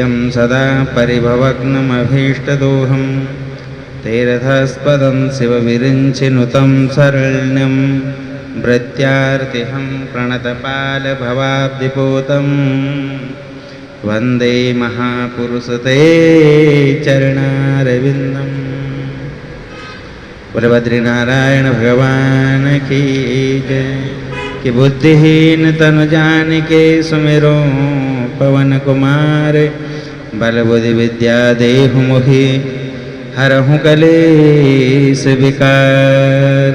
ध्येयं सदा परिभवग्नमभीष्टदोहं तीर्थस्पदं शिवविरिञ्चिनुतं शरण्यं भृत्यार्तिहं प्रणतपालभवाब्धिपूतं वन्दे महापुरुषते चरणारविन्दम्। बोले बद्रीनारायण भगवान की जय। कि बुद्धिहीन तनु जानिके सुमिरो पवन कुमार, बल बुद्धि विद्या देहु मुखी हरहु कलेश विकार।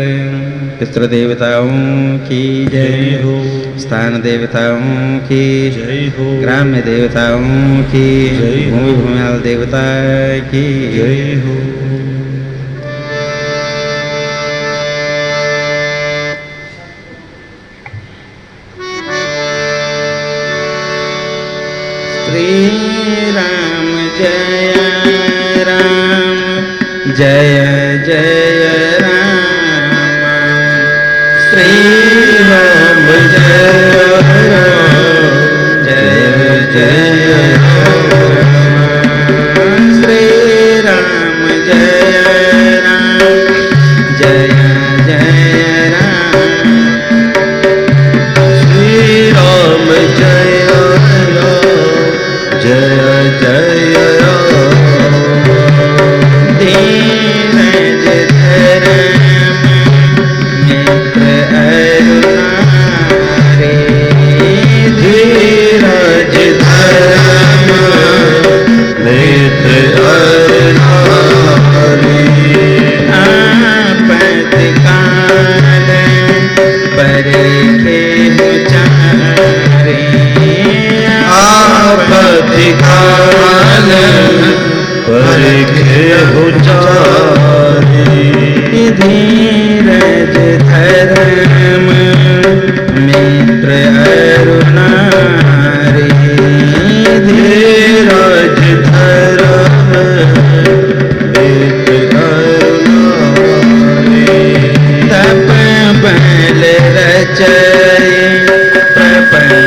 पितृदेवताओं की जय हो, स्थान देवताओं की जय हो, ग्राम्य देवताओं की जय, भूमि भूमियाल देवता की जय हो। श्री राम जय राम, जय जय राम। श्री राम जय राम, जय जय राम। श्री राम जय राम, जय जय राम। श्री राम जय जय जय धीरज धर्म मित्र अरुणारे, धीरज धर्म मित्र अरुणारे। आपत्काल परीखे उचारे, आपत्काल परीखे उचारे। धीरज धर्म मित्र अरुणारे, धीरज धर्म मित्र अरुणारे। तप बल रचय प्रपंच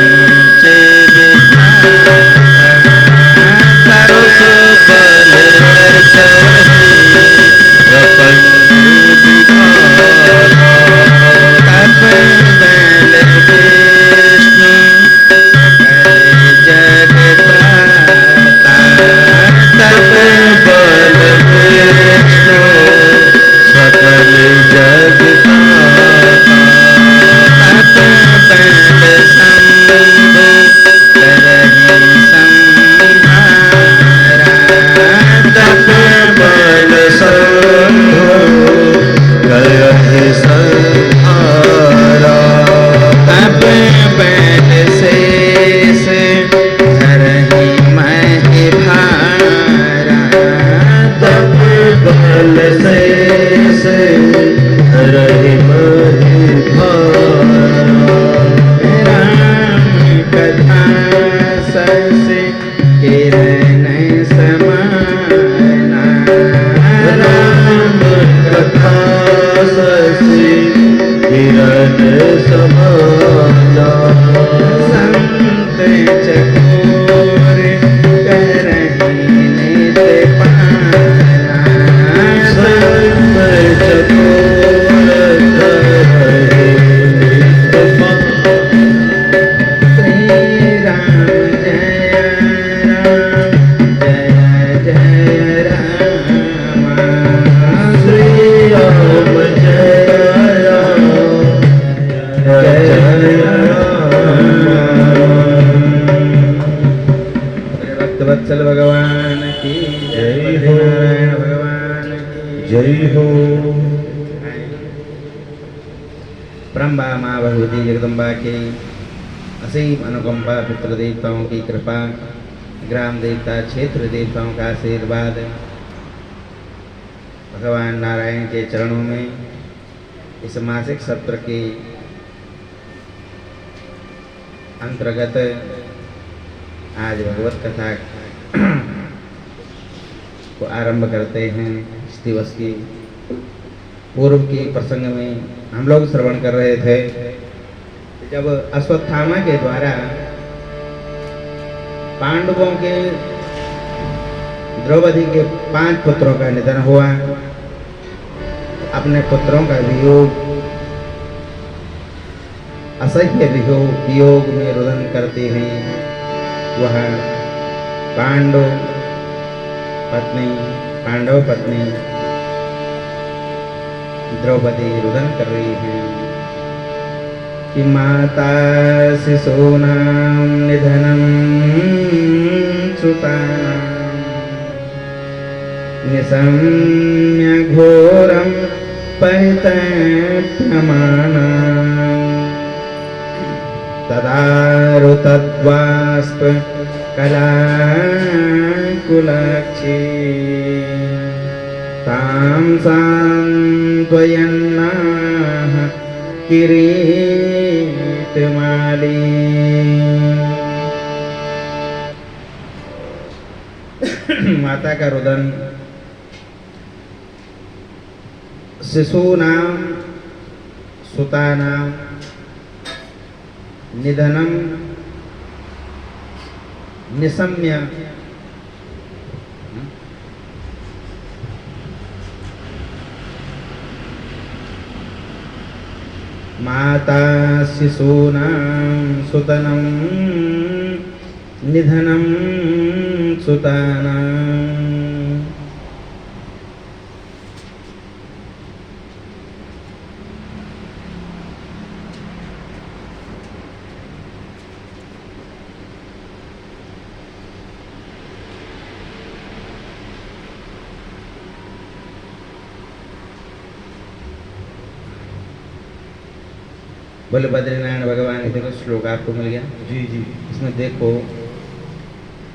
पितृदेवताओं की कृपा, ग्राम देवता क्षेत्र देवताओं का आशीर्वाद, भगवान नारायण के चरणों में इस मासिक सत्र के अंतर्गत आज भगवत कथा को आरंभ करते हैं। इस दिवस की पूर्व के प्रसंग में हम लोग श्रवण कर रहे थे जब अश्वत्थामा के द्वारा पांडवों के द्रौपदी के 5 पुत्रों का निधन हुआ। अपने पुत्रों का वियोग, असह्य वियोग में रुदन करते हुए वह पांडव पत्नी द्रौपदी रुदन कर रही है कि माता शिशूनां निधनं सुतानां निशम्य घोरं परितप्यमाना तदारुतद्वास्प कलाकुलक्षी तां सान्त्वयन्नाह किरीटमाली। माता का रुदन, शिशूनां सुतानां निधनं निशम्य माता शिशूनां सुतनं निधनं सुतानां। बोले बद्रीनारायण भगवान, देखो श्लोक आपको मिल गया जी जी। इसमें देखो,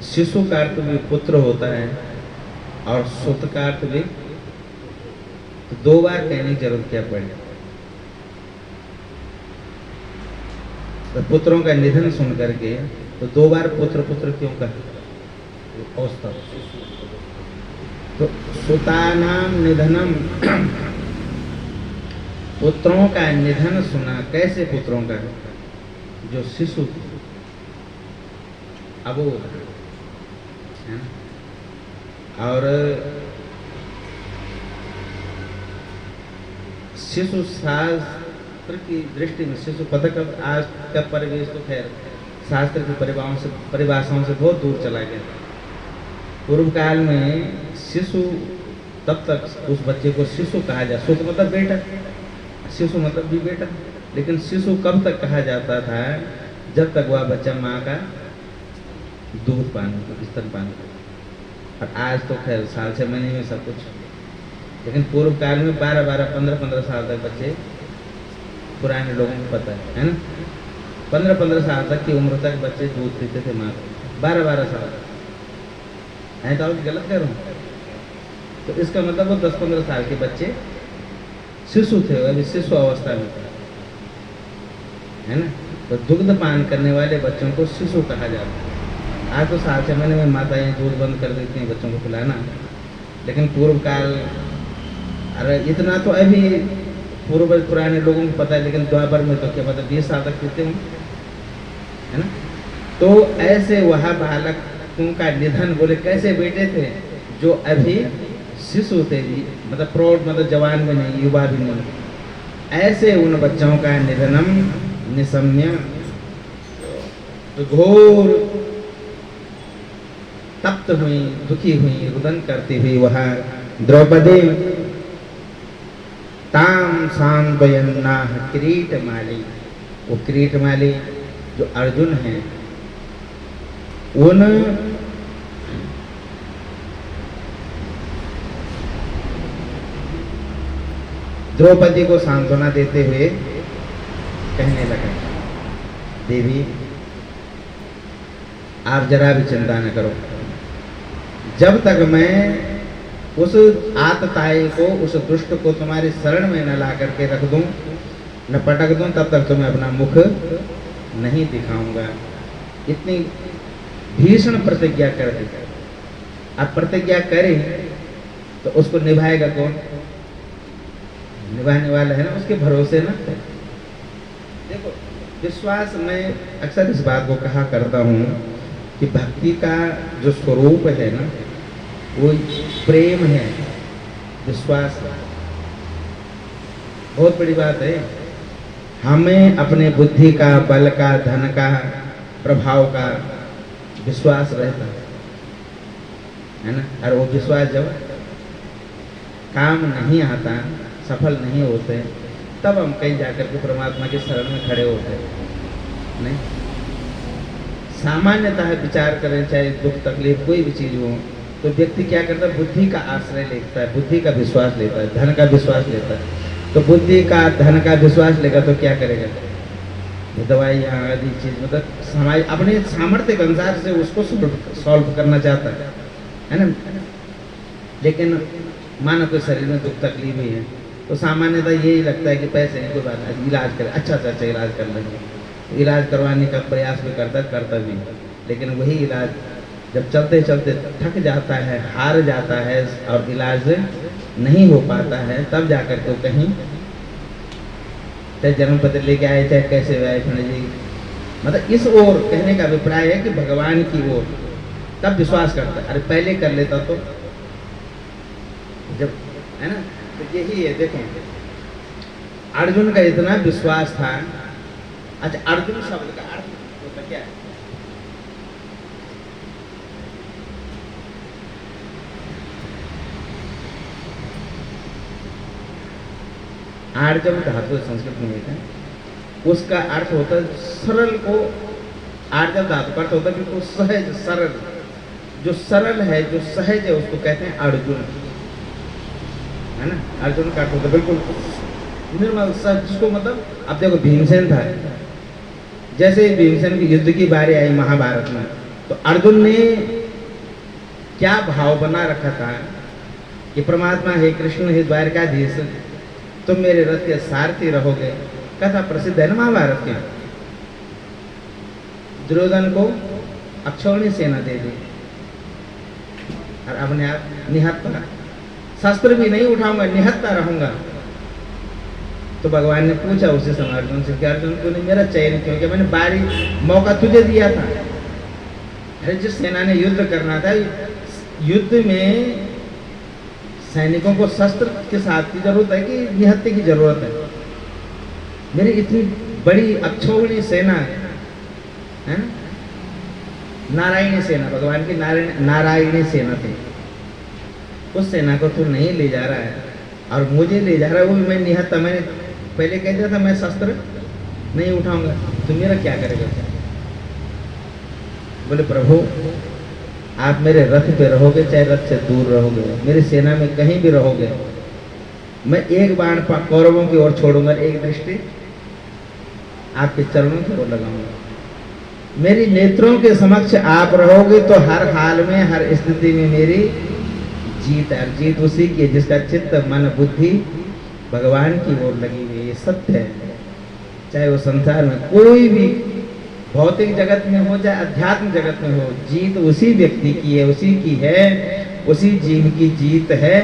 शिशु का अर्थ भी पुत्र होता है और सुत का अर्थ भी, तो 2 बार कहने की जरूरत क्या पड़ी? तो पुत्रों का निधन सुन करके तो 2 बार पुत्र पुत्र क्यों कहा? औसत तो सुतानाम निधनम, पुत्रों का निधन सुना। कैसे पुत्रों का? जो शिशु अबोध है, और शिशु शास्त्र की दृष्टि में शिशु पता कब, आज का परिवेश तो खैर शास्त्र की परिभाषाओं से बहुत दूर चला गया। पूर्व काल में शिशु, तब तक उस बच्चे को शिशु कहा जाए, सुत मतलब बेटा, शिशु मतलब भी बेटा, लेकिन शिशु कब तक कहा जाता था? जब तक वह बच्चा माँ का दूध पान, स्तनपान। और आज तो खैर साल 6 महीने में सब कुछ, लेकिन पूर्व काल में 12-12, 15-15 साल तक बच्चे, पुराने लोगों को पता है ना, 15-15 साल तक की उम्र तक बच्चे दूध पीते थे माँ को, 12-12 साल तक। है तो गलत कह रहा हूँ? तो इसका मतलब वो 10-15 साल के बच्चे शिशु थे, अभी शिशु अवस्था में थे, है ना। तो दुग्ध पान करने वाले बच्चों को शिशु कहा जाता है। आज तो साल 6 महीने में माताएं दूध बंद कर देती हैं बच्चों को पिलाना, लेकिन पूर्व काल, अरे इतना तो अभी पुराने लोगों को पता है, लेकिन द्वापर में तो क्या पता 20 साल तक पीते हों, है ना। तो ऐसे वह बालकों का निधन, बोले कैसे बेटे थे? जो अभी शिशु थे, मतलब प्रौढ़, मतलब जवान भी नहीं, युवा भी नहीं, ऐसे उन बच्चों का निधनम निशम्य, तो घोर तप्त हुई, दुखी हुई, रुदन करती हुई वह द्रौपदी ताम सांत्वयन्नाह किरीटमाली, वो किरीटमाली जो अर्जुन है, उन द्रौपदी को सांत्वना देते हुए कहने लगा, देवी आप जरा भी चिंता न करो, जब तक मैं उस आतताई को, उस दुष्ट को तुम्हारी शरण में न ला करके रख दूं, न पटक दूं, तब तक तुम्हें अपना मुख नहीं दिखाऊंगा। इतनी भीषण प्रतिज्ञा कर दी। अब प्रतिज्ञा करें तो उसको निभाएगा कौन? निभाने वाला है ना, उसके भरोसे ना। देखो विश्वास, मैं अक्सर इस बात को कहा करता हूँ कि भक्ति का जो स्वरूप है ना, वो प्रेम है, विश्वास है। बहुत बड़ी बात है। हमें अपने बुद्धि का, बल का, धन का, प्रभाव का विश्वास रहता है ना। और वो विश्वास जब काम नहीं आता, सफल नहीं होते, तब हम कहीं जाकर के परमात्मा के शरण में खड़े होते हैं। नहीं, सामान्यतः विचार करें, चाहे दुख तकलीफ कोई भी चीज हो, तो व्यक्ति क्या करता है, बुद्धि का आश्रय लेता है, बुद्धि का विश्वास लेता है, धन का विश्वास लेता है। तो बुद्धि का, धन का विश्वास लेगा तो क्या करेगा, दवाई आदि चीज, मतलब समाज अपने सामर्थ्य के अनुसार से उसको सॉल्व करना चाहता है ना। लेकिन मानो कोई शरीर में दुख तकलीफ ही है, तो सामान्यतः यही लगता है कि पैसे हैं, कोई बात नहीं, इलाज करें, अच्छा से अच्छा इलाज कर लेंगे। इलाज करवाने का प्रयास भी करता भी, लेकिन वही इलाज जब चलते चलते थक जाता है, हार जाता है और इलाज नहीं हो पाता है, तब जाकर के कहीं, चाहे जन्म पत्र लेके आए, चाहे कैसे आए जी, मतलब इस ओर कहने का अभिप्राय है कि भगवान की ओर तब विश्वास करता है। अरे पहले कर लेता तो, जब, है ना। तो यही है, देखें अर्जुन का इतना विश्वास था। अच्छा, अर्जुन शब्द का अर्थ होता क्या है? आर्जव धातु संस्कृत में है, उसका अर्थ होता है सरल को। आर्जव धातु का अर्थ होता है बिल्कुल सहज, सरल। जो सरल है, जो सहज है, उसको कहते हैं अर्जुन, है ना। अर्जुन का अर्थ होता है बिल्कुल निर्मल सहज, जिसको मतलब, अब देखो भीमसेन था, जैसे भीमसेन की युद्ध की बारी आई महाभारत में, तो अर्जुन ने क्या भाव बना रखा था कि परमात्मा हे कृष्ण, हे द्वारकाधीश, तुम मेरे रथ के सारथी रहोगे। कथा प्रसिद्ध है ना महाभारत की। दुर्योधन को अक्षौणी सेना दे दी और अपने आप निहत्ता, शस्त्र भी नहीं उठाऊंगा, निहत्ता रहूंगा। तो भगवान ने पूछा उसे समय अर्जुन से कि अर्जुन तूने मेरा चयन क्यों किया? मैंने बारी मौका तुझे दिया था। अरे जिस सेना ने युद्ध करना था, युद्ध में सैनिकों को शस्त्र के साथ की जरूरत है कि निहत्ते की जरूरत है? मेरी इतनी बड़ी अक्षौहिणी सेना है ना, नारायणी सेना, भगवान की नारायणी सेना थी, उस सेना को तू नहीं ले जा रहा है और मुझे ले जा रहा है, वो भी मैं निहत्ता। मैंने पहले कह दिया था मैं शस्त्र नहीं उठाऊंगा, तो मेरा क्या करेगा? बोले प्रभु आप मेरे रथ पे रहोगे, चाहे रथ से दूर रहोगे, मेरी सेना में कहीं भी रहोगे, मैं एक बाण कौरवों की ओर छोड़ूंगा, एक दृष्टि आपके चरणों की ओर लगाऊंगा। मेरी नेत्रों के समक्ष आप रहोगे तो हर हाल में, हर स्थिति में मेरी जीत है। जीत उसी की है जिसका चित्त, मन, बुद्धि भगवान की ओर लगी हुई है। ये सत्य है। चाहे वो संसार में कोई भी भौतिक जगत में हो, चाहे अध्यात्म जगत में हो, जीत उसी व्यक्ति की है, उसी की है, उसी जीव की जीत है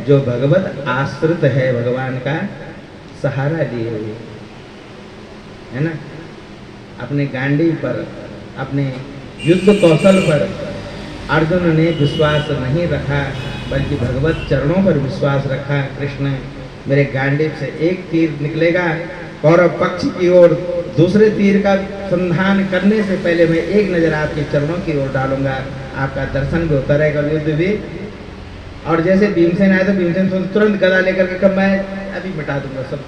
जो भगवत आश्रित है, भगवान का सहारा लिए हुए है ना। अपने गांडी पर, अपने युद्ध कौशल पर अर्जुन ने विश्वास नहीं रखा, बल्कि भगवत चरणों पर विश्वास रखा। कृष्ण मेरे गांडीव से एक तीर निकलेगा, कौरव पक्ष की ओर दूसरे तीर का संधान करने से पहले मैं एक नजर आपके चरणों की ओर डालूंगा, आपका दर्शन भी होता रहेगा, युद्ध भी। और जैसे भीमसेन आए तो भीमसेन तुरंत गदा लेकर के कब मैं अभी मिटा दूंगा सब,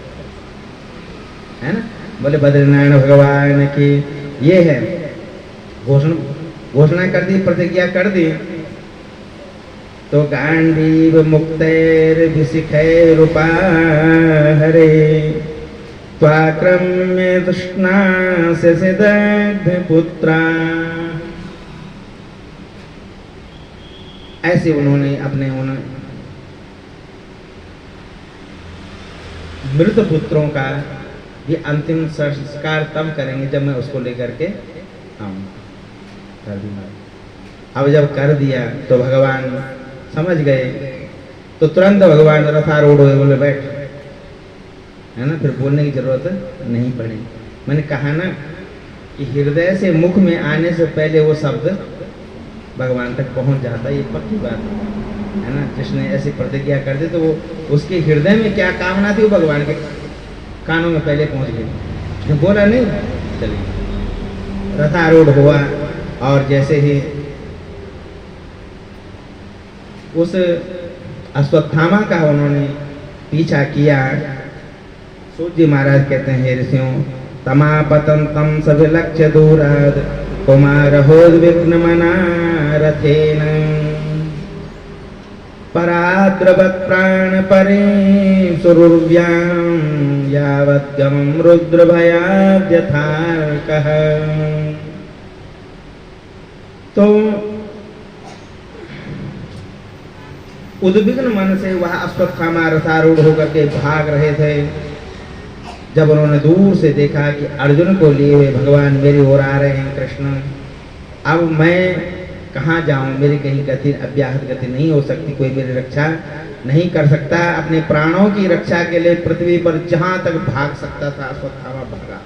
है ना। बोले बद्रीनारायण भगवान की ये है घोषणा कर दी, प्रतिज्ञा कर दी। तो गांडीव मुक्तैर विशिखैरुपा हरे त्वाक्रम्य तृष्णास्य दग्ध पुत्रा। ऐसे उन्होंने अपने मृत पुत्रों का ये अंतिम संस्कार तब करेंगे जब मैं उसको लेकर के आऊंगा। अब जब कर दिया तो भगवान समझ गए, तो तुरंत भगवान रथारूढ़ हुए, बोले बैठ, है ना। फिर बोलने की जरूरत नहीं पड़ी। मैंने कहा ना कि हृदय से मुख में आने से पहले वो शब्द भगवान तक पहुंच जाता, ये पक्की बात है ना। जिसने ऐसी प्रतिज्ञा कर दी तो वो उसके हृदय में क्या कामना थी वो भगवान के कानों में पहले पहुंच गई। उसने बोला नहीं, चलिए रथारूढ़ हुआ और जैसे ही उस अश्वत्थामा का उन्होंने पीछा किया, सूत जी महाराज कहते हैं, हे ऋषियों, तमापतंतम सविलक्ष्य दूराद कुमारहोद्विग्नमना रथेन पराद्रवत् प्राण परे सुरुर्व्यां यावद्गमं रुद्रभयाद्यथार्कः। तो उद्विग्न मन से वह अश्वत्थामा रथारूढ़ होकर के भाग रहे थे। जब उन्होंने दूर से देखा कि अर्जुन को लिए हुए भगवान मेरी ओर आ रहे हैं कृष्ण, अब मैं कहाँ जाऊं, मेरी कहीं गति अव्याहत गति नहीं हो सकती, कोई मेरी रक्षा नहीं कर सकता। अपने प्राणों की रक्षा के लिए पृथ्वी पर जहां तक भाग सकता था अश्वत्थामा भागा।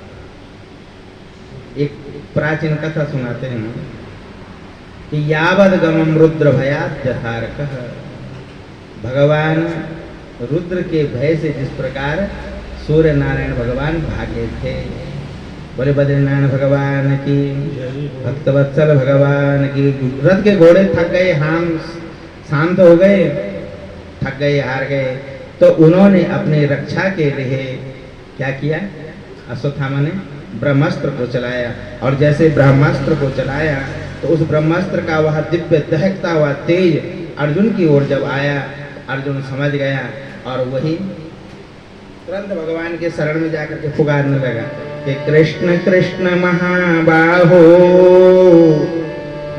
एक प्राचीन कथा सुनाते हैं कि यावद गमम रुद्र भयात् यथार्कः, भगवान रुद्र के भय से जिस प्रकार सूर्य नारायण भगवान भागे थे। बोले बद्रीनारायण भगवान की, भक्तवत्सल भगवान की। रथ के घोड़े थक गए, हाम शांत हो गए, थक गए, हार गए, तो उन्होंने अपनी रक्षा के लिए क्या किया, अश्वत्थामा ने ब्रह्मास्त्र को चलाया। और जैसे ब्रह्मास्त्र को चलाया तो उस ब्रह्मास्त्र का वह दिव्य दहकता हुआ तेज अर्जुन की ओर जब आया, अर्जुन समझ गया और वही तुरंत भगवान के शरण में जाकर के पुकारने लगा कि कृष्ण कृष्ण महाबाहो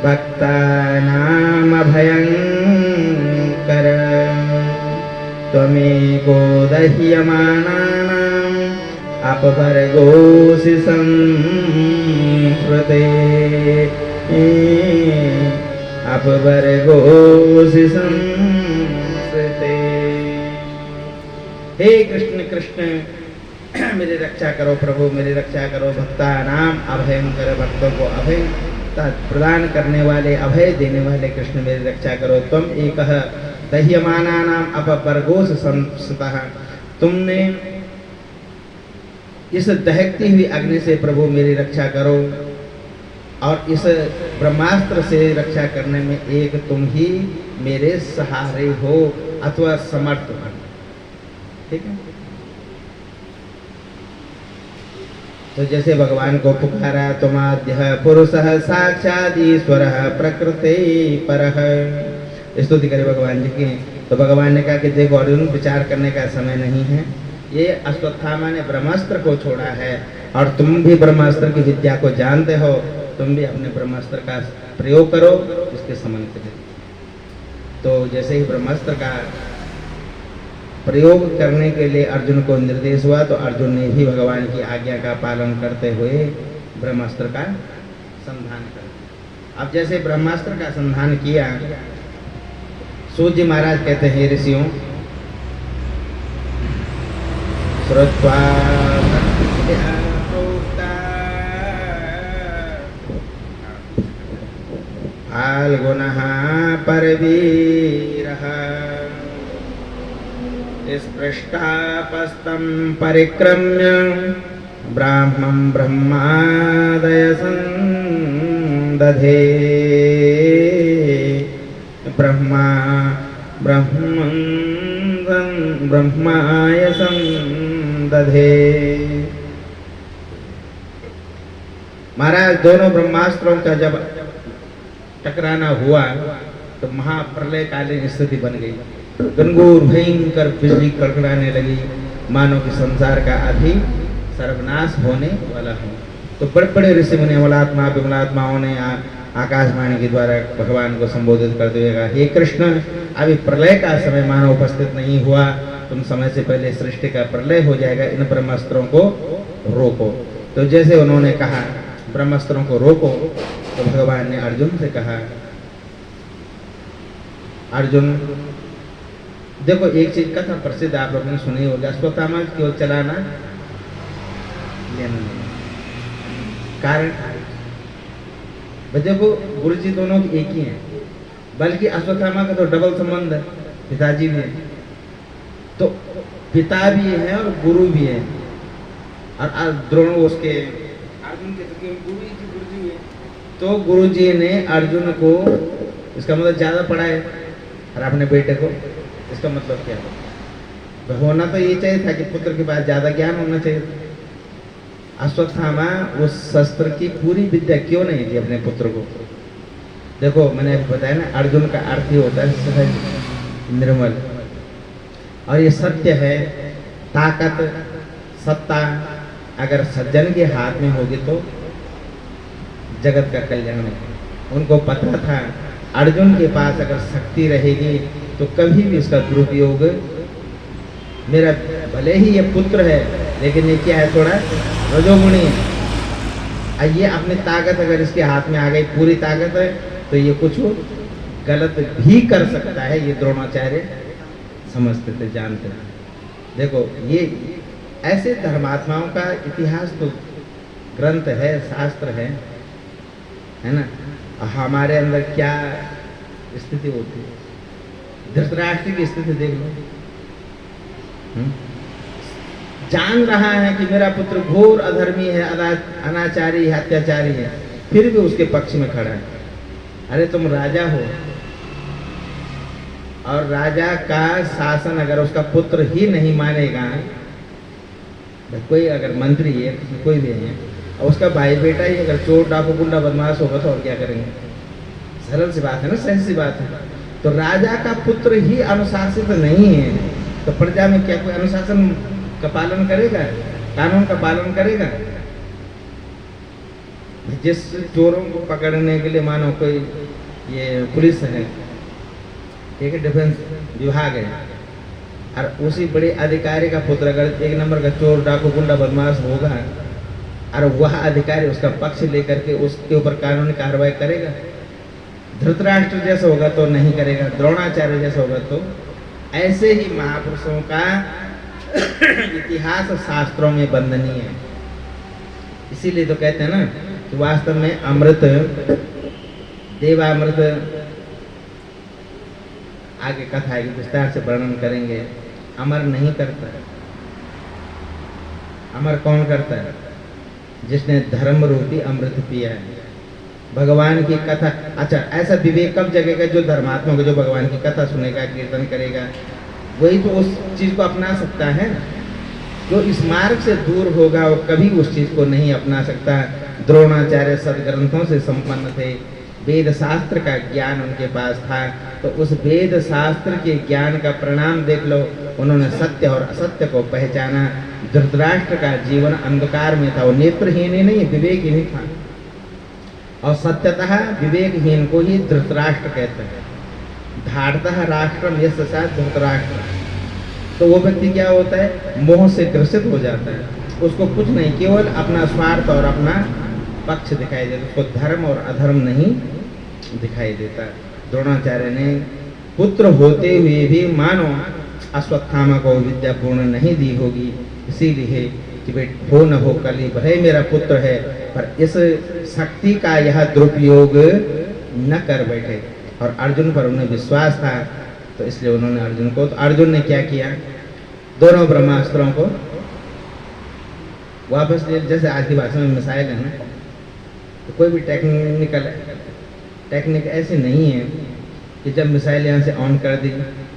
भक्तानाम भयंकर त्वमेको दह्यमानानां अपवर्गोऽसि संस्कृते अपवर्गोऽसि संस्कृते। हे कृष्ण कृष्ण मेरी रक्षा करो प्रभु, मेरी रक्षा करो। भक्ता नाम अभयंकर, भक्तों को अभय प्रदान करने वाले, अभय देने वाले कृष्ण मेरी रक्षा करो। तुम एक दह्यमाना नाम अपवर्गोस संस्तः, तुमने इस दहकती हुई अग्नि से प्रभु मेरी रक्षा करो। और इस ब्रह्मास्त्र से रक्षा करने में एक तुम ही मेरे सहारे हो अथवा समर्थ हो। ठीक है, तो जैसे भगवान को पुकारा, तुमाद्य पुरुषः साक्षात् ईश्वरः प्रकृते परः, स्तुति करे भगवान जी की। तो भगवान ने कहा कि देखो अर्जुन, विचार करने का समय नहीं है, ये अश्वत्थामा ने ब्रह्मास्त्र को छोड़ा है और तुम भी ब्रह्मास्त्र की विद्या को जानते हो, तुम भी अपने ब्रह्मास्त्र का प्रयोग करो उसके समान के लिए। तो जैसे ही ब्रह्मास्त्र का प्रयोग करने के लिए अर्जुन को निर्देश हुआ तो अर्जुन ने भी भगवान की आज्ञा का पालन करते हुए ब्रह्मास्त्र का संधान कर। अब जैसे ब्रह्मास्त्र का संधान किया, सूत जी महाराज कहते हैं, ऋषियों श्रुत्वा फाल्गुनः परवीरः स्पृष्टापस्तं परिक्रम्य ब्राह्मं ब्रह्मादय संदधे ब्रह्माय संदधे। महाराज दोनों ब्रह्मास्त्रों का जब टकराना हुआ तो महाप्रलय कालीन स्थिति बन गई। गंगोर भयंकर बिजली कड़कड़ाने लगी, मानो कि संसार का आदि सर्वनाश होने वाला हो। तो बड़े बड़े ऋषि मुनि अमलात्मा विमलात्माओं ने आकाशवाणी के द्वारा भगवान को संबोधित करते हुए कहा, हे कृष्ण, अभी प्रलय का समय मानो उपस्थित नहीं हुआ, तुम समय से पहले सृष्टि का प्रलय हो जाएगा, इन ब्रह्मास्त्रों को रोको। तो जैसे उन्होंने कहा ब्रह्मास्त्रों को रोको, तो भगवान ने अर्जुन से कहा, अर्जुन देखो, एक चीज कथा प्रसिद्ध आप लोगों ने सुनी होगी, अश्वत्थामा क्यों चलाना लेना कारण भाई देखो गुरु जी दोनों एक ही हैं, बल्कि अश्वत्थामा का तो डबल संबंध है, पिताजी भी हैं, तो पिता भी है और गुरु भी है। और द्रोण उसके अर्जुन के तो गुरु जी है, तो गुरु जी ने अर्जुन को इसका मतलब ज्यादा पढ़ाए और अपने बेटे को, इसका मतलब क्या है? तो होना तो ये चाहिए था कि पुत्र के पास ज्यादा ज्ञान होना चाहिए। अश्वत्थामा उस शस्त्र की पूरी विद्या क्यों नहीं दी अपने पुत्र को? देखो मैंने अभी बताया ना, अर्जुन का अर्थ ही होता है सहज निर्मल, और ये सत्य है। ताकत सत्ता अगर सज्जन के हाथ में होगी तो जगत का कल्याण है। उनको पता था अर्जुन के पास अगर शक्ति रहेगी तो कभी भी उसका दुरुपयोग, मेरा भले ही ये पुत्र है लेकिन ये क्या है, थोड़ा रजोगुणी है, ये अपनी ताकत अगर इसके हाथ में आ गई, पूरी ताकत है, तो ये कुछ गलत भी कर सकता है। ये द्रोणाचार्य समझते थे, जानते थे। देखो ये ऐसे धर्मात्माओं का इतिहास तो ग्रंथ है, शास्त्र है ना। हमारे अंदर क्या स्थिति होती है, धृतराष्ट्र की स्थिति देख लो। जान रहा है कि मेरा पुत्र घोर अधर्मी है, अनाचारी है, अत्याचारी है, फिर भी उसके पक्ष में खड़ा है। अरे तुम राजा हो, और राजा का शासन अगर उसका पुत्र ही नहीं मानेगा, कोई अगर मंत्री है, कोई भी है, और उसका भाई बेटा ही अगर चोर डाकू गुंडा बदमाश होगा तो और क्या करेंगे? सरल सी बात है ना, सहज सी बात है। तो राजा का पुत्र ही अनुशासित नहीं है तो प्रजा में क्या कोई अनुशासन का पालन करेगा, कानून का पालन करेगा? जिस चोरों को पकड़ने के लिए मानो कोई ये पुलिस है, ठीक है, डिफेंस विभाग है, और उसी बड़े अधिकारी का पुत्र अगर एक नंबर का चोर डाकू गुंडा बदमाश होगा और वह अधिकारी उसका पक्ष लेकर के उसके ऊपर कानूनी कार्रवाई करेगा? धृतराष्ट्र जैसा होगा तो नहीं करेगा, द्रोणाचार्य जैसा होगा तो। ऐसे ही महापुरुषों का इतिहास शास्त्रों में बंधनीय है। इसीलिए तो कहते हैं ना कि वास्तव में अमृत, देवामृत, आगे कथा है विस्तार से वर्णन करेंगे, अमर नहीं करता है। अमर कौन करता है? जिसने धर्म रूपी अमृत पिया है, भगवान की कथा। अच्छा, ऐसा विवेक कब जगेगा? जो धर्मात्मा को, जो भगवान की कथा सुनेगा, कीर्तन करेगा, वही तो उस चीज को अपना सकता है। जो इस मार्ग से दूर होगा वो कभी उस चीज को नहीं अपना सकता। द्रोणाचार्य सदग्रंथों से संपन्न थे, वेद शास्त्र का ज्ञान उनके पास था, तो उस वेद शास्त्र के ज्ञान का परिणाम देख लो। उन्होंने सत्य और असत्य को पहचाना। धृतराष्ट्र का जीवन अंधकार में था, वो नेत्रहीन ही नहीं, विवेकहीन ही था, और सत्यतः विवेकहीन को ही धृतराष्ट्र कहते हैं। धार्तः राष्ट्रम यस्य सा धृतराष्ट्र, तो वो व्यक्ति क्या होता है? मोह से ग्रसित हो जाता है, उसको कुछ नहीं, केवल अपना स्वार्थ और अपना पक्ष दिखाई देता, उसको धर्म और अधर्म नहीं दिखाई देता। द्रोणाचार्य ने पुत्र होते हुए भी मानो अश्वत्थामा को विद्या पूर्ण नहीं दी होगी, इसीलिए कि बेट हो न हो कली, भले मेरा पुत्र है पर इस शक्ति का यह दुरुपयोग न कर बैठे। और अर्जुन पर उन्हें विश्वास था, तो इसलिए उन्होंने अर्जुन को, तो अर्जुन ने क्या किया? दोनों ब्रह्मास्त्रों को वापस ले। जैसे आज की भाषा में मिसाइल है ना, तो कोई भी टेक्निक ऐसी नहीं है कि जब मिसाइल यहाँ से ऑन कर दी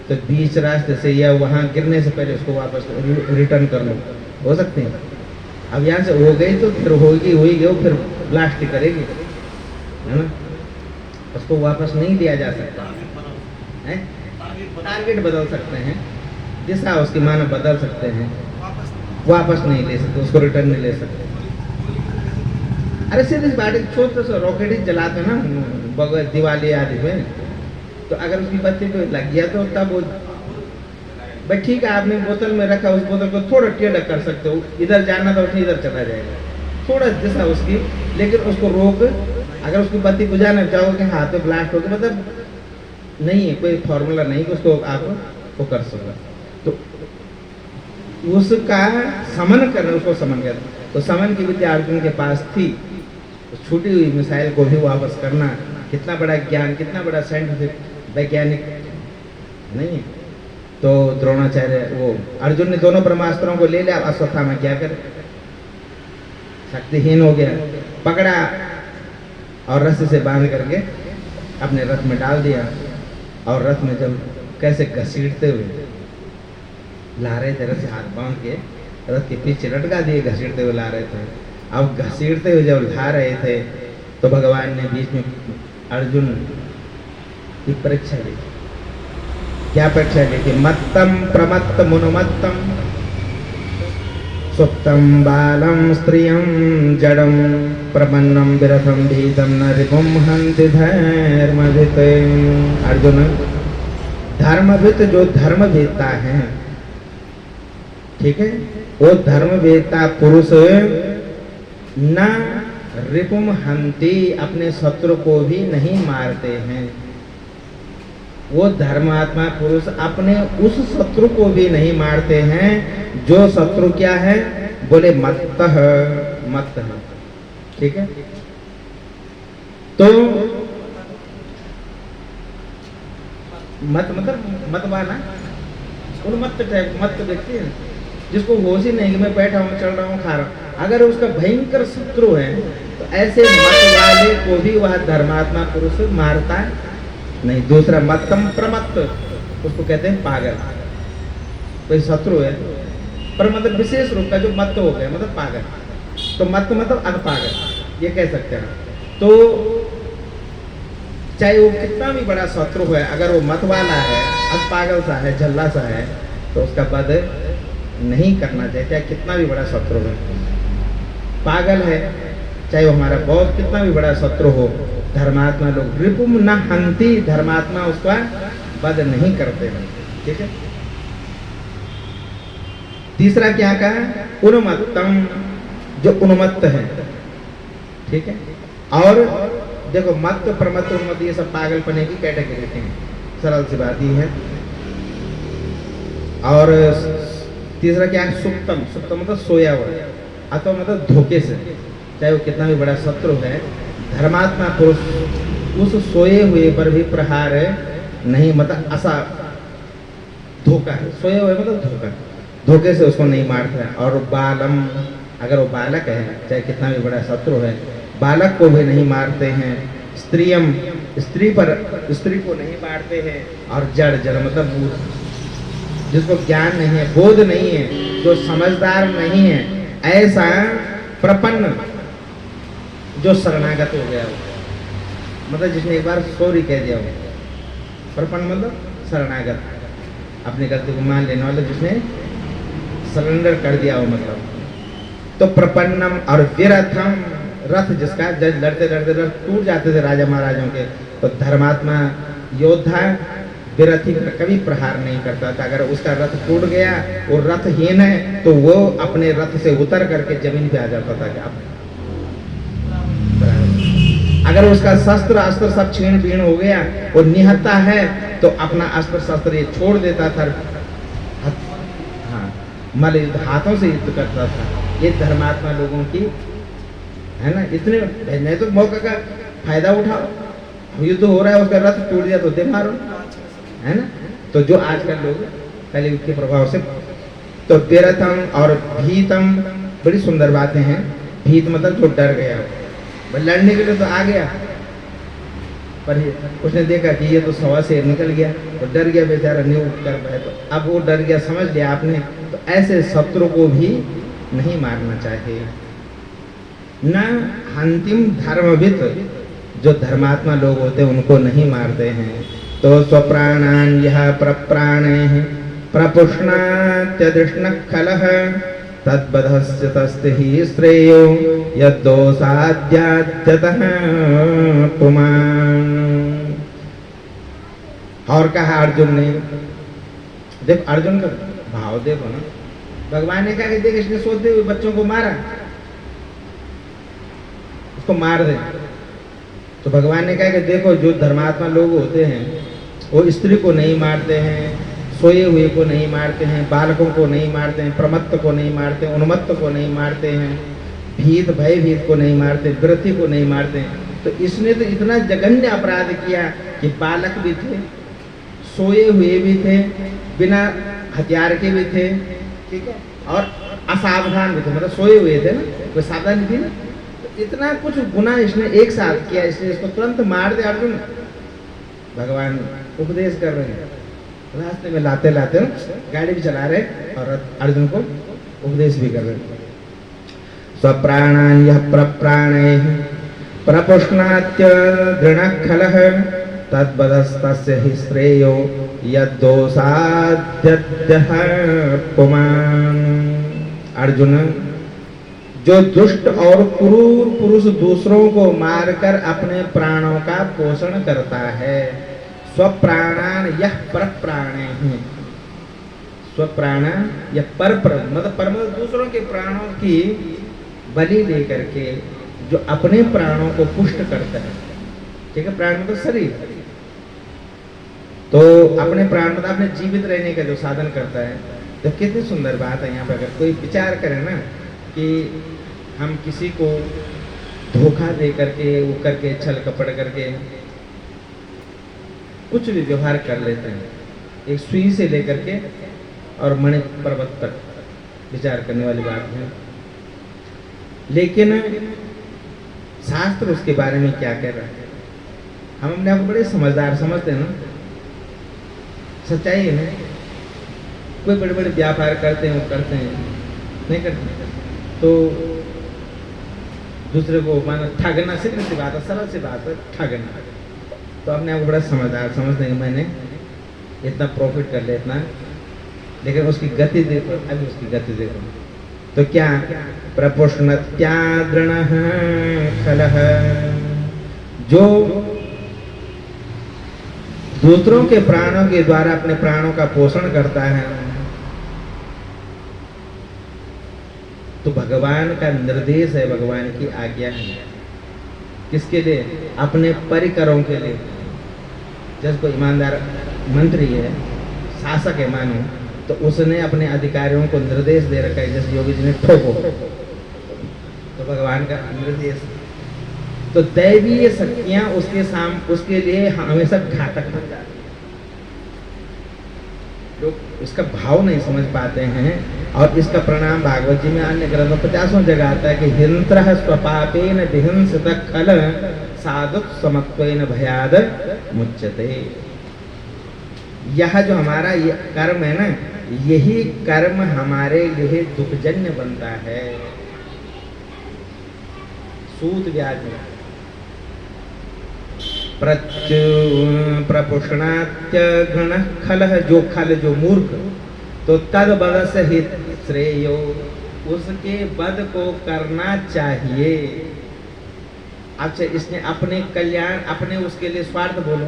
तो बीच रास्ते से या वहाँ गिरने से पहले उसको वापस रिटर्न कर लो, हो सकते हैं। अब यहाँ से हो गई तो फिर होगी, हुई गई, फिर ब्लास्ट ही करेगी, है ना, उसको वापस नहीं दिया जा सकता है। टारगेट बदल सकते हैं, दिशा उसकी मानो बदल सकते हैं, वापस नहीं ले सकते, उसको रिटर्न नहीं ले सकते। अरे सीधी बात, छोटे से रॉकेट ही जलाते हैं ना दिवाली आदि में, तो अगर उसकी बत्ती पे लग गया तो तब वो भाई ठीक है, आपने बोतल में रखा, उस बोतल को थोड़ा टेढ़ा कर सकते हो, इधर जाना तो उसने इधर चला जाएगा, थोड़ा दिशा उसकी, लेकिन उसको रोक, अगर उसकी बत्ती बुझाना चाहोगे हाथ में ब्लास्ट होगा, मतलब नहीं है, कोई फॉर्मूला नहीं कि उसको आप वो कर सको। तो उसका समन करना, उसको समन कहते, तो समन की विद्या अर्जुन के पास थी, तो छूटी हुई मिसाइल को भी वापस करना कितना बड़ा ज्ञान, कितना बड़ा साइंटिफिक वैज्ञानिक नहीं है। तो द्रोणाचार्य वो अर्जुन ने दोनों ब्रह्मास्त्रों को ले लिया, अश्वत्थामा क्या करे, शक्तिहीन हो गया, पकड़ा और रस्सी से बांध करके अपने रथ में डाल दिया। और रथ में जब कैसे घसीटते हुए ला रहे थे, रथ से हाथ बांध के रथ के पीछे लटका दिए, घसीटते हुए ला रहे थे। अब घसीटते हुए जब ला रहे थे तो भगवान ने बीच में अर्जुन की परीक्षा ली। क्या परीक्षा ली थी? मत्तम प्रमत्त मुनुमत्तम सुप्तम बालम स्त्रियम जडम प्रपन्नम विरथम भीतम न रिपुम हन्ति धर्मभित। अर्जुन, धर्मभित जो धर्म वेत्ता है, ठीक है, वो धर्म वेत्ता पुरुष न रिपुम हन्ति, अपने शत्रु को भी नहीं मारते हैं। वो धर्मात्मा पुरुष अपने उस शत्रु को भी नहीं मारते हैं जो शत्रु क्या है? बोले मत्तः, मत्त है, ठीक है। तो मत मतलब मतवाला, उन्मत्त टाइप मत व्यक्ति है जिसको होश ही नहीं कि मैं बैठा हूँ, चल रहा हूँ, खा रहा हूँ। अगर उसका भयंकर शत्रु है तो ऐसे मत वाले को भी वह धर्मात्मा पुरुष मारता नहीं। दूसरा मत्तम प्रमत्त, उसको कहते हैं पागल। कोई शत्रु है पर मतलब विशेष रूप का जो मत्त हो गया मतलब पागल, तो मत्त मतलब अनपागल ये कह सकते हैं। तो चाहे वो कितना भी बड़ा शत्रु है, अगर वो मत वाला है, अनपागल सा है, झल्ला सा है, तो उसका वध नहीं करना चाहिए, चाहे कितना भी बड़ा शत्रु है। पागल है, चाहे वो हमारा बहुत कितना भी बड़ा शत्रु हो, धर्मात्मा लोग रिपुम न हन्ति, धर्मात्मा उसका वध नहीं करते हैं, ठीक है। तीसरा क्या कहा? उन्मत्तम, जो उन्मत्त है, ठीक है। और देखो मत्त प्रमत्त उन्मत्त ये सब पागलपने की कैटेगरी हैं, सरल सी बात ही है। और तीसरा क्या है? सुप्तम, सुप्तम मतलब सोया हुआ, अथवा मतलब धोखे से, चाहे वो कितना भी बड़ा शत्रु है, धर्मात्मा पुरुष उस सोए हुए पर भी प्रहार नहीं, मतलब असा धोखा है, सोए हुए मतलब धोखा, धोखे से उसको नहीं मारता है। और बालम, अगर वो बालक है, चाहे कितना भी बड़ा शत्रु है, बालक को भी नहीं मारते हैं। स्त्रियम, स्त्री पर, स्त्री को नहीं मारते हैं। और जड़, जड़ मतलब मूर्ख, जिसको ज्ञान नहीं है, बोध नहीं है, जो समझदार नहीं है, ऐसा प्रपन्न जो शरणागत हो गया हो, मतलब जिसने एक बार सॉरी कह दिया हो। प्रपन्न मतलब शरणागत, अपनी गलती को मान लेने वाला, जिसने सरेंडर कर दिया हो मतलब। तो प्रपन्नम और विरथम, रथ जिसका, जज लड़ते लड़ते लड़ते टूट जाते थे राजा महाराजों के, तो धर्मात्मा योद्धा विरथी पर कभी प्रहार नहीं करता था। अगर उसका रथ टूट गया, वो रथहीन है, तो वो अपने रथ से उतर करके जमीन पे आ जाता था। क्या अगर उसका शस्त्र अस्त्र सब छीण बीण हो गया, वो निहत्ता है, तो अपना अस्त्र शस्त्र ये छोड़ देता था, हाँ, मल हाथों से युद्ध करता था। ये धर्मात्मा लोगों की है ना। इतने नहीं तो मौका का फायदा उठाओ, युद्ध हो रहा है, उसका रथ टूट गया तो दे मारो, है ना। तो जो आजकल लोग कलयुग के प्रभाव से, तो विरथम और भीतम, बड़ी सुंदर बातें हैं। भीत मतलब जो डर गया, लड़ने के लिए तो आ गया, पर उसने देखा कि ये तो सवा से निकल गया, तो डर गया बेचारा, नहीं कर पाया, तो अब वो डर गया, समझ लिया आपने। तो ऐसे शत्रु को भी नहीं मारना चाहिए। न अंतिम धर्मविद, जो धर्मात्मा लोग होते हैं उनको नहीं मारते हैं। तो स्वप्राणान यह प्रप्राणे प्रपुष्णात्यदृष्ण खलः तद्बधस्य तस्ते ही श्रेयो यद्दोषाद्याद्यतः पुमान्। और कहा अर्जुन ने, देख अर्जुन का भाव देखो ना, भगवान ने कहा कि देख इसने सोते हुए बच्चों को मारा, उसको मार दे। तो भगवान ने कहा कि देखो जो धर्मात्मा लोग होते हैं वो स्त्री को नहीं मारते हैं, सोए हुए को नहीं मारते हैं, बालकों को नहीं मारते हैं, प्रमत्त को नहीं मारते हैं, उन्मत्त को नहीं मारते हैं, भीत भयभीत को नहीं मारते, व्रति को नहीं मारते। तो इसने तो इतना जघन्य अपराध किया कि बालक भी थे, सोए हुए भी थे, बिना हथियार के भी थे, ठीक है, और असावधान भी थे, मतलब सोए हुए थे ना, कोई सावधानी थी ना। तो इतना कुछ गुनाह इसने एक साथ किया, इसलिए इसको तुरंत मार दे। अर्जुन भगवान उपदेश कर रहे हैं, रास्ते में लाते लाते गाड़ी भी चला रहे और अर्जुन को उपदेश भी कर रहे हैं। स्वप्राणान् यः प्रप्राणैः प्रपुष्णात्य दृढखलः तद्वदस्तस्य हि श्रेयो यद्दोषाद्यद्यः पुमान्। अर्जुन, जो दुष्ट और क्रूर पुरुष दूसरों को मारकर अपने प्राणों का पोषण करता है, स्वप्राणान यह प्रप्राणैः, स्वप्राण या पर मतलब दूसरों के प्राणों की बलि लेकर के जो अपने प्राणों को पुष्ट करता है, ठीक है, प्राण मतलब शरीर, तो अपने प्राण मतलब अपने जीवित रहने का जो साधन करता है। तो कितनी सुंदर बात है। यहाँ पर अगर कोई विचार करे ना कि हम किसी को धोखा दे करके, वो करके, छल कपट करके कुछ भी व्यवहार कर लेते हैं, एक सुई से लेकर के और मणि पर्वत तक विचार करने वाली बात है। लेकिन शास्त्र उसके बारे में क्या कह रहा है? हम अपने आप को बड़े समझदार समझते हैं ना, सच्चाई है ना। कोई बड़े बड़े व्यापार करते हैं, वो करते हैं, नहीं करते तो दूसरे को माना ठगना, सीधी सी बात है, सरल सी बात है, ठगना। तो अपने आप को बड़ा समझदार समझते हैं, मैंने इतना प्रॉफिट कर लिया इतना, लेकिन उसकी गति देखो, अभी उसकी गति देखो। तो क्या प्रपुष्णत्याद्रणः खलः, जो दूसरों के प्राणों के द्वारा अपने प्राणों का पोषण करता है, तो भगवान का निर्देश है, भगवान की आज्ञा है। किसके लिए? अपने परिकरों के लिए। जैसे कोई ईमानदार मंत्री है, शासक है मानो, तो उसने अपने अधिकारियों को निर्देश दे रखा है, जैसे योगी जी ने ठोको, तो भगवान का निर्देश। तो दैवीय शक्तियां उसके लिए हमेशा घातक बन जाती। लोग इसका भाव नहीं समझ पाते हैं, और इसका प्रणाम भागवत जी में अन्य ग्रंथों 50 जगह आता है कि हिंत्रः स्वपापेन विहिंसित खल साधु समत्वेन भयाद मुच्यते। यह जो हमारा ये कर्म है ना, यही कर्म हमारे लिए दुखजन्य बनता है। सूत व्याज में प्रपुष्णात्य घृण खलः, जो खल जो मूर्ख, तो तद बद से हित श्रेयो, उसके वध को करना चाहिए। अच्छा, इसने अपने कल्याण, अपने उसके लिए स्वार्थ बोलो,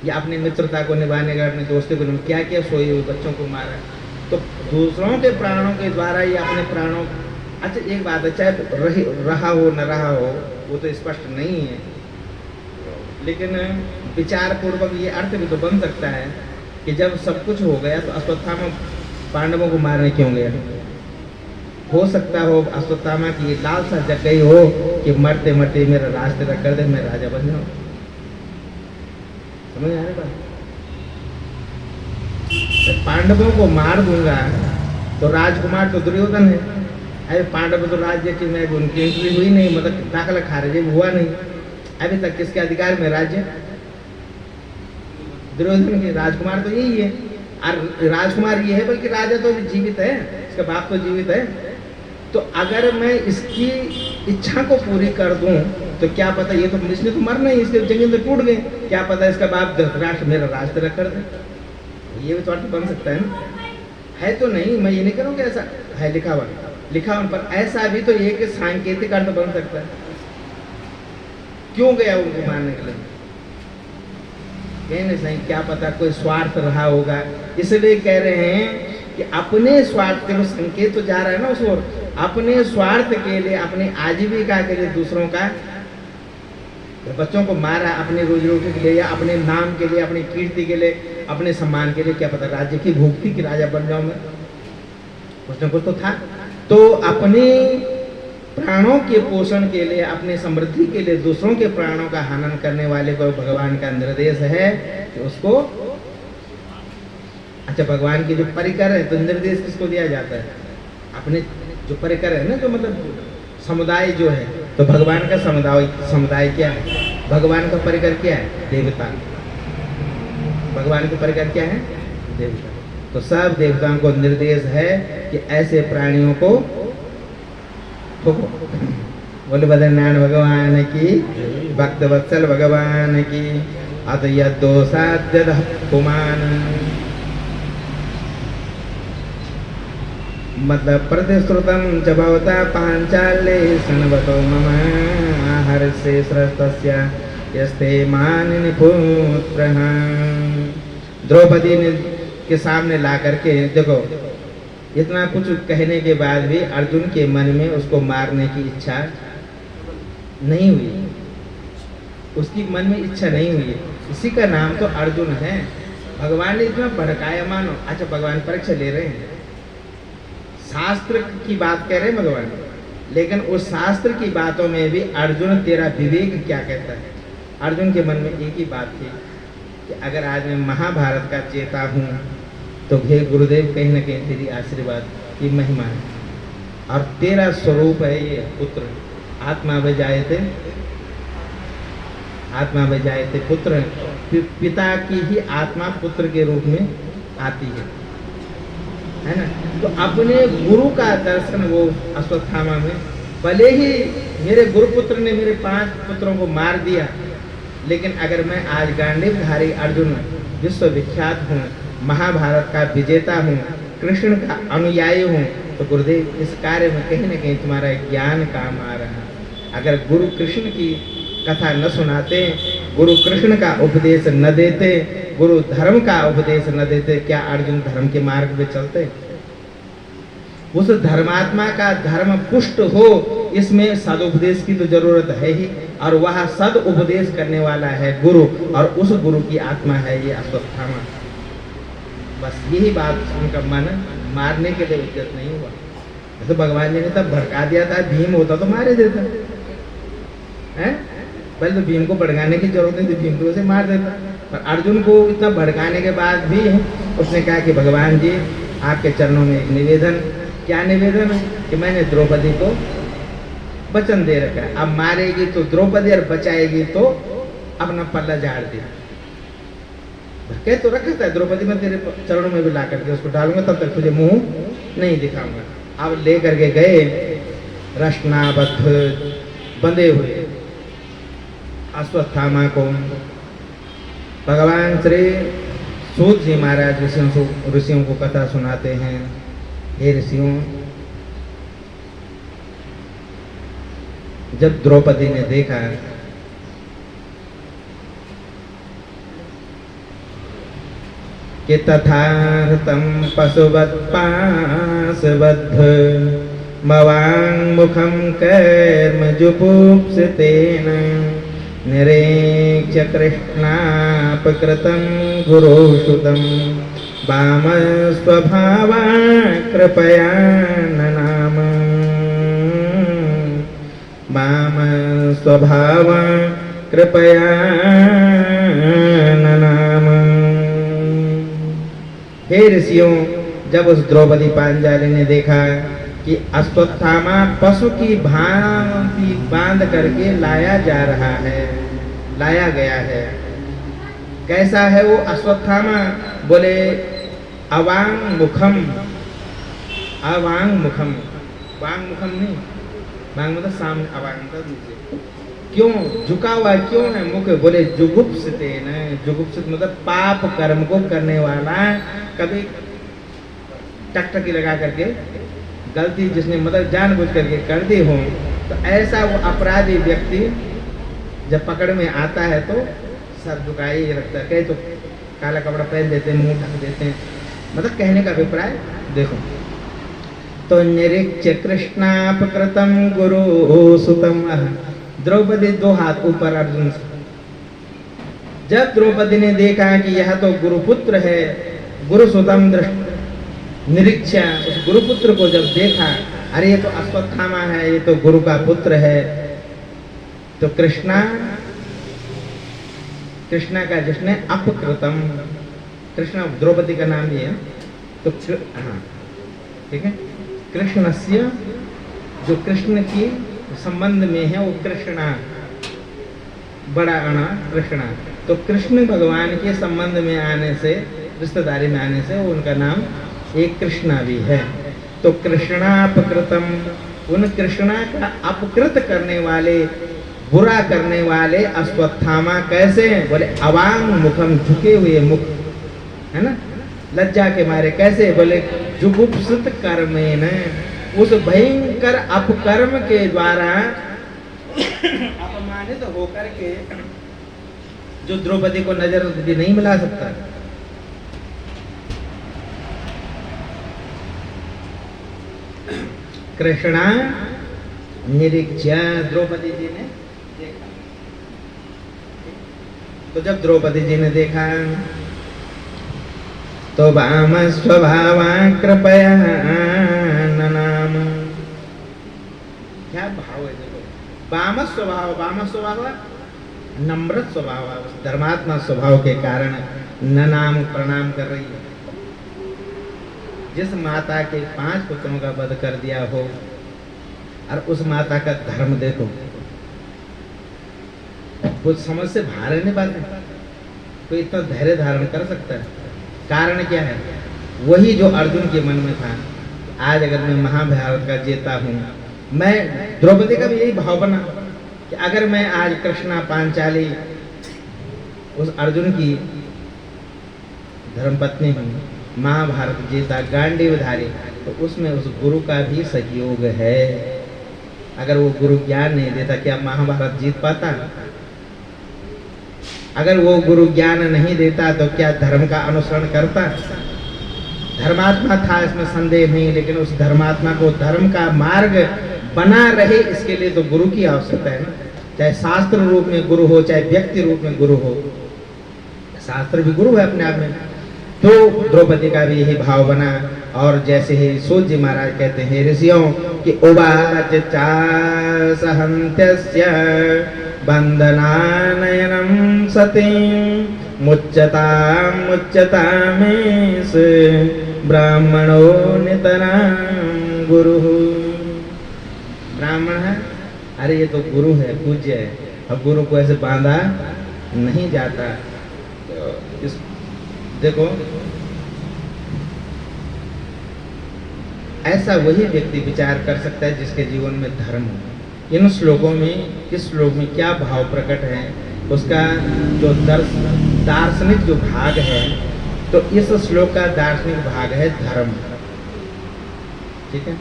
या अपनी मित्रता को निभाने का, अपने दोस्ती को क्या क्या, सोए हुए बच्चों को मारा, तो दूसरों के प्राणों के द्वारा या अपने प्राणों। अच्छा, एक बात है, चाहे रहा हो न रहा हो, वो तो स्पष्ट नहीं है, लेकिन विचार पूर्वक ये अर्थ भी तो बन सकता है कि जब सब कुछ हो गया तो अश्वत्थामा पांडवों को मारने क्यों गया? हो सकता हो अश्वत्थामा की लालसा जग गई हो कि मरते मरते मेरा राज तेरा कर दे, मैं राजा बन जाऊं। समझ आ रही बात? पांडवों को मार दूंगा तो राजकुमार तो दुर्योधन है। अरे पांडव तो राज्य की में उनकी एंट्री हुई नहीं, मतलब दाखिला खारिज हुआ नहीं, अभी तक किसके अधिकार में राज्य? दुर्योधन के। राजकुमार तो यही है, और राजकुमार ये है, बल्कि राजा तो जीवित है, इसका बाप तो जीवित है। तो अगर मैं इसकी इच्छा को पूरी कर दूं तो क्या पता, ये तो इसने तो मरना ही, इसके जंगल तो टूट गए, क्या पता इसका बाप धृतराष्ट्र मेरा राज तेरा कर दे। ये भी तो अर्थ बन सकता है ना, है तो नहीं, मैं ये नहीं करूँ कि ऐसा है लिखा हुआ, पर ऐसा भी तो एक सांकेतिक अर्थ बन सकता है। क्यों गया उनको मारने के लिए? कहने सही, क्या पता कोई स्वार्थ रहा होगा, इसलिए कह रहे हैं कि अपने स्वार्थ के संकेत तो जा रहा है ना उस ओर, अपने स्वार्थ के लिए, अपनी आजीविका के लिए दूसरों का, बच्चों को मारा अपने रोजी रोटी के लिए, या अपने नाम के लिए, अपनी कीर्ति के लिए, अपने सम्मान के लिए, क्या पता राज्य की भूख थी कि राजा बन जाऊं मैं, कुछ न कुछ तो था। तो अपनी प्राणों के पोषण के लिए, अपने समृद्धि के लिए दूसरों के प्राणों का हनन करने वाले को भगवान का निर्देश है कि उसको, अच्छा भगवान के जो परिकर है तो निर्देश किसको दिया जाता है? अपने जो परिकर है ना, जो मतलब समुदाय जो है, तो भगवान का समुदाय क्या है? भगवान का परिकर क्या है? देवता। भगवान के परिकर क्या है? देवता। तो सब देवताओं को निर्देश है कि ऐसे प्राणियों को ठोको। बोले बद्रीनारायण भगवान की, भक्त वत्सल भगवान की। अत यदोषाद्यद पुमान, मतलब प्रतिश्रुतम च भवता पांचाल्ये सन्वतो मम हर्षे श्रस्तस्य यस्ते मानिनि पुत्रः। द्रौपदी ने के सामने ला करके देखो, इतना कुछ कहने के बाद भी अर्जुन के मन में उसको मारने की इच्छा नहीं हुई, उसकी मन में इच्छा नहीं हुई। इसी का नाम तो अर्जुन है। भगवान ने इतना भड़काया, मानो अच्छा भगवान परीक्षा ले रहे हैं, शास्त्र की बात कह रहे हैं भगवान, लेकिन उस शास्त्र की बातों में भी अर्जुन तेरा विवेक क्या कहता है? अर्जुन के मन में एक ही बात थी कि अगर आज मैं महाभारत का चेता हूँ तो हे गुरुदेव, कहीं ना कहीं तेरी आशीर्वाद की महिमा है और तेरा स्वरूप है ये पुत्र। आत्मा बजायते, आत्मा बजायते पुत्र, पिता की ही आत्मा पुत्र के रूप में आती है ना। तो अपने गुरु का दर्शन वो अश्वत्थामा में, भले ही मेरे गुरुपुत्र ने मेरे 5 पुत्रों को मार दिया, लेकिन अगर मैं आज गांडीवधारी अर्जुन विश्वविख्यात हूँ, महाभारत का विजेता हूँ, कृष्ण का अनुयायी हूँ, तो गुरुदेव इस कार्य में कहीं न कहीं तुम्हारा ज्ञान काम आ रहा है। अगर गुरु कृष्ण की कथा न सुनाते, गुरु कृष्ण का उपदेश न देते, गुरु धर्म का उपदेश न देते, क्या अर्जुन धर्म के मार्ग पे चलते? उस धर्मात्मा का धर्म पुष्ट हो, इसमें सदुपदेश की तो जरूरत है ही, और वह सद उपदेश करने वाला है गुरु, और उस गुरु की आत्मा है ये अश्वत्थामा। बस यही बात उनका मन मारने के लिए उद्यत नहीं हुआ। तो भगवान जी ने तब भड़का दिया था, भीम होता तो मारे देता है। पहले तो भीम को भड़काने की जरूरत नहीं थी, भीम को उसे मार देता, पर अर्जुन को इतना भड़काने के बाद भी उसने कहा कि भगवान जी आपके चरणों में एक निवेदन। क्या निवेदन है? कि मैंने द्रौपदी को वचन दे रखा है, अब मारेगी तो द्रौपदी और बचाएगी तो अपना पल्ला झाड़ दे। कह तो रखा था द्रौपदी मैं तेरे चरणों में भी ला करके उसको डालूंगा, तब तक तुझे मुंह नहीं दिखाऊंगा। अब ले करके गए रश्नाबद्ध बंधे हुए अश्वत्थामा को। भगवान श्री सूत जी महाराज ऋषियों को कथा सुनाते हैं। हे ऋषियों, जब द्रौपदी ने देखा कि तथार्थं पशुवत्पाशबद्ध मवाङ्मुखं कर्म जुपुप्सितेन निरीक्ष्य कृष्णापकृतं गुरुसुतं वामस्वभावा कृपया ननाम। वामस्वभावा कृपया ननाम। हे ऋषियों, जब उस द्रौपदी पांचाली ने देखा कि अश्वत्थामा पशु की भांति बांध करके लाया जा रहा है, लाया गया है। कैसा है वो अश्वत्थामा? बोले अवांग मुखम। अवांग मुखम, वांग मुखम नहीं, वांग मतलब सामने, अवांग मतलब नीचे। क्यों झुका हुआ क्यों है मुख? बोले जुगुप्सितेन, जुगुप्सित मतलब पाप कर्म को करने वाला। कभी टकटकी लगा करके गलती जिसने मतलब जानबूझ करके कर दी हो, तो ऐसा वो अपराधी व्यक्ति जब पकड़ में आता है तो सर झुकाए ही रखता है। तो काला कपड़ा पहन देते हैं, मुंह ढक देते हैं, मतलब कहने का अभिप्राय देखो। तो निरीक्ष्य कृष्णापकृतं गुरुसुतं। द्रौपदी 2 हाथ ऊपर अर्जुन से। जब द्रौपदी ने देखा कि यह तो गुरुपुत्र है, गुरुसुतं निरीक्षा, उस गुरुपुत्र को जब देखा अरे ये तो अश्वत्थामा है, ये तो गुरु का पुत्र है। तो कृष्णा का जिसने अपकृतम, कृष्ण द्रौपदी का नाम ये है। तो हाँ ठीक है, कृष्णस्य जो कृष्ण के संबंध में है वो कृष्णा, बड़ा अणा कृष्णा। तो कृष्ण भगवान के संबंध में आने से, रिश्तेदारी में आने से वो उनका नाम एक कृष्णा भी है। तो कृष्णापकृतम, उन कृष्णा का अपकृत करने वाले, बुरा करने वाले अश्वत्थामा कैसे हैं? बोले अवांग मुखम, झुके हुए मुख, है ना, लज्जा के मारे। कैसे? बोले जुगुप्सित कर्मेण, उस भयंकर अपकर्म के द्वारा अपमानित होकर के जो द्रौपदी को नजर भी नहीं मिला सकता। कृष्णा निरीक्षा, द्रौपदी जी ने देखा। तो जब द्रौपदी जी ने देखा तो वाम स्वभावा कृपया ननाम, क्या भाव है देखो, वाम स्वभाव नम्र स्वभाव, धर्मात्मा स्वभाव के कारण ननाम प्रणाम कर रही है। जिस माता के 5 पुत्रों का वध कर दिया हो, और उस माता का धर्म देखो, कुछ समझ से बाहर नहीं पाते, कोई इतना धैर्य धारण कर सकता है? कारण क्या है? वही जो अर्जुन के मन में था। आज अगर मैं महाभारत का जेता हूँ, मैं, द्रौपदी का भी यही भाव बना कि अगर मैं आज कृष्णा पांचाली उस अर्जुन की धर्मपत्नी हूँ, महाभारत जीता, गांडीवधारी, तो उसमें उस गुरु का भी सहयोग है। अगर वो गुरु ज्ञान नहीं देता, क्या महाभारत जीत पाता? अगर वो गुरु ज्ञान नहीं देता तो क्या धर्म का अनुसरण करता? धर्मात्मा था, इसमें संदेह नहीं, लेकिन उस धर्मात्मा को धर्म का मार्ग बना रहे, इसके लिए तो गुरु की आवश्यकता है ना। चाहे शास्त्र रूप में गुरु हो, चाहे व्यक्ति रूप में गुरु हो। शास्त्र भी गुरु है अपने आप में। तो द्रौपदी का भी यही भाव बना। और जैसे ही सूत जी महाराज कहते हैं ऋषियों कि उवाच चा सहन्त्यस्य बंधनानयनम सती मुच्यतामेष ब्राह्मणो नितरां गुरु। ब्राह्मण है, अरे ये तो गुरु है, पूज्य है, अब गुरु को ऐसे बांधा नहीं जाता। तो इस देखो, ऐसा वही व्यक्ति विचार कर सकता है जिसके जीवन में धर्म हो। इन श्लोकों में, किस श्लोक में क्या भाव प्रकट है, उसका जो दार्शनिक जो भाग है, तो इस श्लोक का दार्शनिक भाग है धर्म। ठीक है।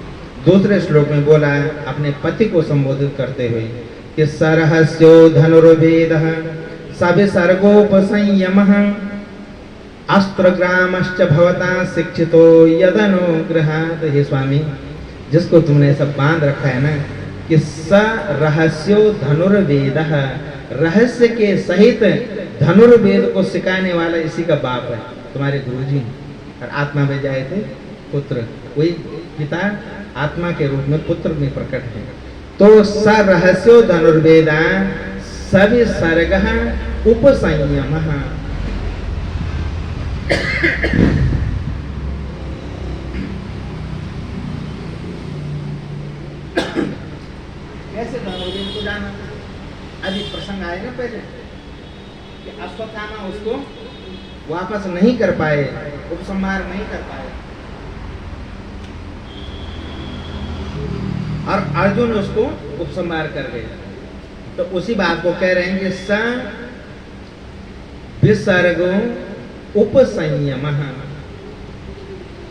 दूसरे श्लोक में बोला है अपने पति को संबोधित करते हुए कि सरहस्यो धनुर्वेदः सविसर्गोपसंयमः अस्त्रग्रामश्च भवता शिक्षितो यदनुग्रहात्। हे स्वामी, जिसको तुमने सब बांध रखा है ना कि स रहस्यो धनुर्वेदः, रहस्य के सहित धनुर्वेद को सिखाने वाला इसी का बाप है, तुम्हारे गुरुजी। और आत्मा में जाए थे पुत्र, वही पिता आत्मा के रूप में पुत्र में प्रकट है। तो स रहस्यो धनुर्वेदा सविसर्गः उपसंयमः। कैसे धनुर्वेद को जाना? अभी प्रसंग आए ना पहले कि अश्वत्थामा उसको वापस नहीं कर पाए, उपसंहार नहीं कर पाए, और अर्जुन उसको उपसंहार कर गए। तो उसी बात को कह रहे हैं कि स विसर्गो उपसंयमः,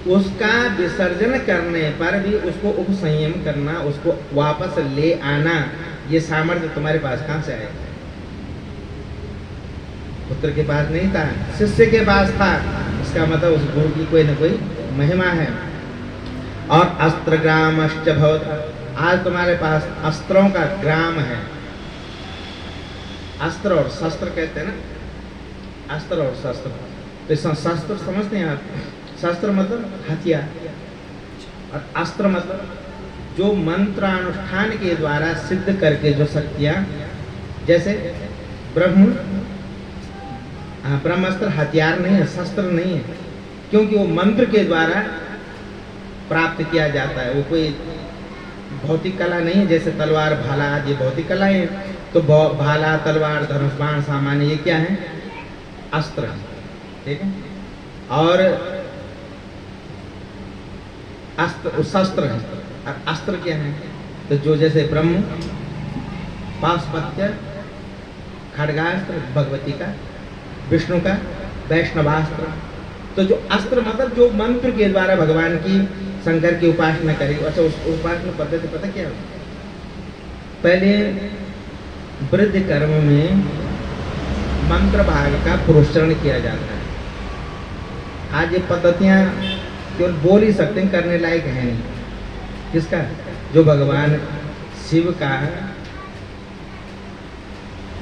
उसका विसर्जन करने पर भी उसको उपसंयम करना, उसको वापस ले आना, ये सामर्थ्य तुम्हारे पास कहां से आएगा? पुत्र के पास नहीं था, शिष्य के पास था। इसका मतलब उस गुरु की कोई न कोई महिमा है। और अस्त्रग्रामश्च भवता, आज तुम्हारे पास अस्त्रों का ग्राम है। अस्त्र और शस्त्र कहते हैं ना, अस्त्र और शस्त्र। तो शस्त्र समझते हैं आप? शस्त्र मतलब हथियार, और अस्त्र मतलब जो मंत्रानुष्ठान के द्वारा सिद्ध करके जो शक्तियां, जैसे ब्रह्मास्त्र हथियार नहीं है, शस्त्र नहीं है, क्योंकि वो मंत्र के द्वारा प्राप्त किया जाता है। वो कोई भौतिक कला नहीं है, जैसे तलवार भाला आदि भौतिक कला है। तो भाला तलवार धनुष बाण सामान्य ये क्या है? अस्त्र है, ठीक है। और अस्त्र शस्त्र है, और अस्त्र क्या है? तो जो जैसे ब्रह्म पाशुपत्य खड्गास्त्र भगवती का, विष्णु का वैष्णवास्त्र। तो जो अस्त्र मतलब जो मंत्र के द्वारा भगवान की शंकर की उपासना करेगी। अच्छा, उस उपासना पद्धति पता क्या है? पहले वृद्ध कर्म में मंत्र भाग का पुरस्चरण किया जाता है। आज ये पद्धतियां केवल बोल ही सकते हैं, करने लायक है नहीं। किसका? जो भगवान शिव का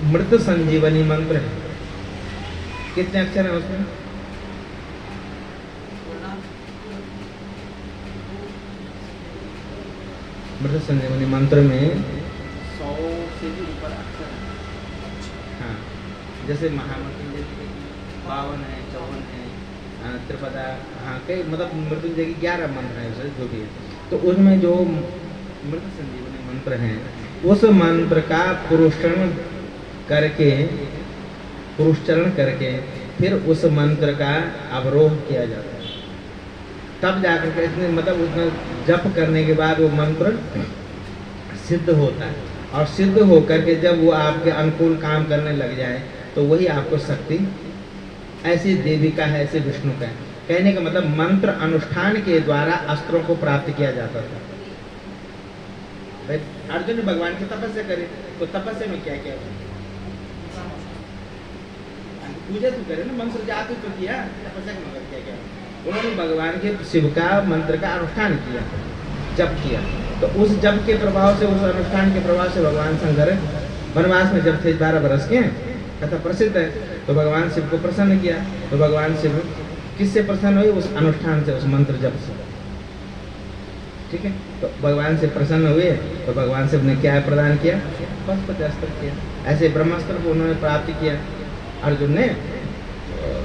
मृत संजीवनी मंत्र है। कितने अक्षर है उसमें? मृत संजीवनी मंत्र में 100 से भी ऊपर अक्षर है। हाँ, जैसे महामृत्युंजय 52 है, 54 है, त्रिपदा, हाँ कई मतलब मृत्युंजय की 11 मंत्र है उसे जो भी है। तो उसमें जो मृत संजीवनी मंत्र है, उस मंत्र का पुरुषचरण करके फिर उस मंत्र का अवरोह किया जाता है। तब जाकर के इसमें मतलब उसमें जप करने के बाद वो मंत्र सिद्ध होता है। और सिद्ध होकर के जब वो आपके अनुकूल काम करने लग जाए तो वही आपको शक्ति, ऐसी देवी का है, ऐसे विष्णु का है। कहने का मतलब मंत्र अनुष्ठान के द्वारा अस्त्रों को प्राप्त किया जाता था। अर्जुन ने भगवान की तपस्या करी, तो तपस्या में क्या किया? पूजा तो करे ना, मंत्र जाप तो किया, तपस्या का मतलब क्या किया? उन्होंने भगवान के शिव का मंत्र का अनुष्ठान किया, जप किया। तो उस जप के प्रभाव से, उस अनुष्ठान के प्रभाव से भगवान शंकर वनवास में जब थे 12 बरस के, कथा प्रसिद्ध है, तो भगवान शिव को प्रसन्न किया। तो भगवान शिव किससे प्रसन्न हुए? उस अनुष्ठान से, उस मंत्र जप से, ठीक है। तो भगवान से प्रसन्न हुए तो भगवान शिव ने क्या प्रदान किया? पाशुपत्यास्त्र किया। ऐसे ब्रह्मास्त्र को उन्होंने प्राप्त किया अर्जुन ने।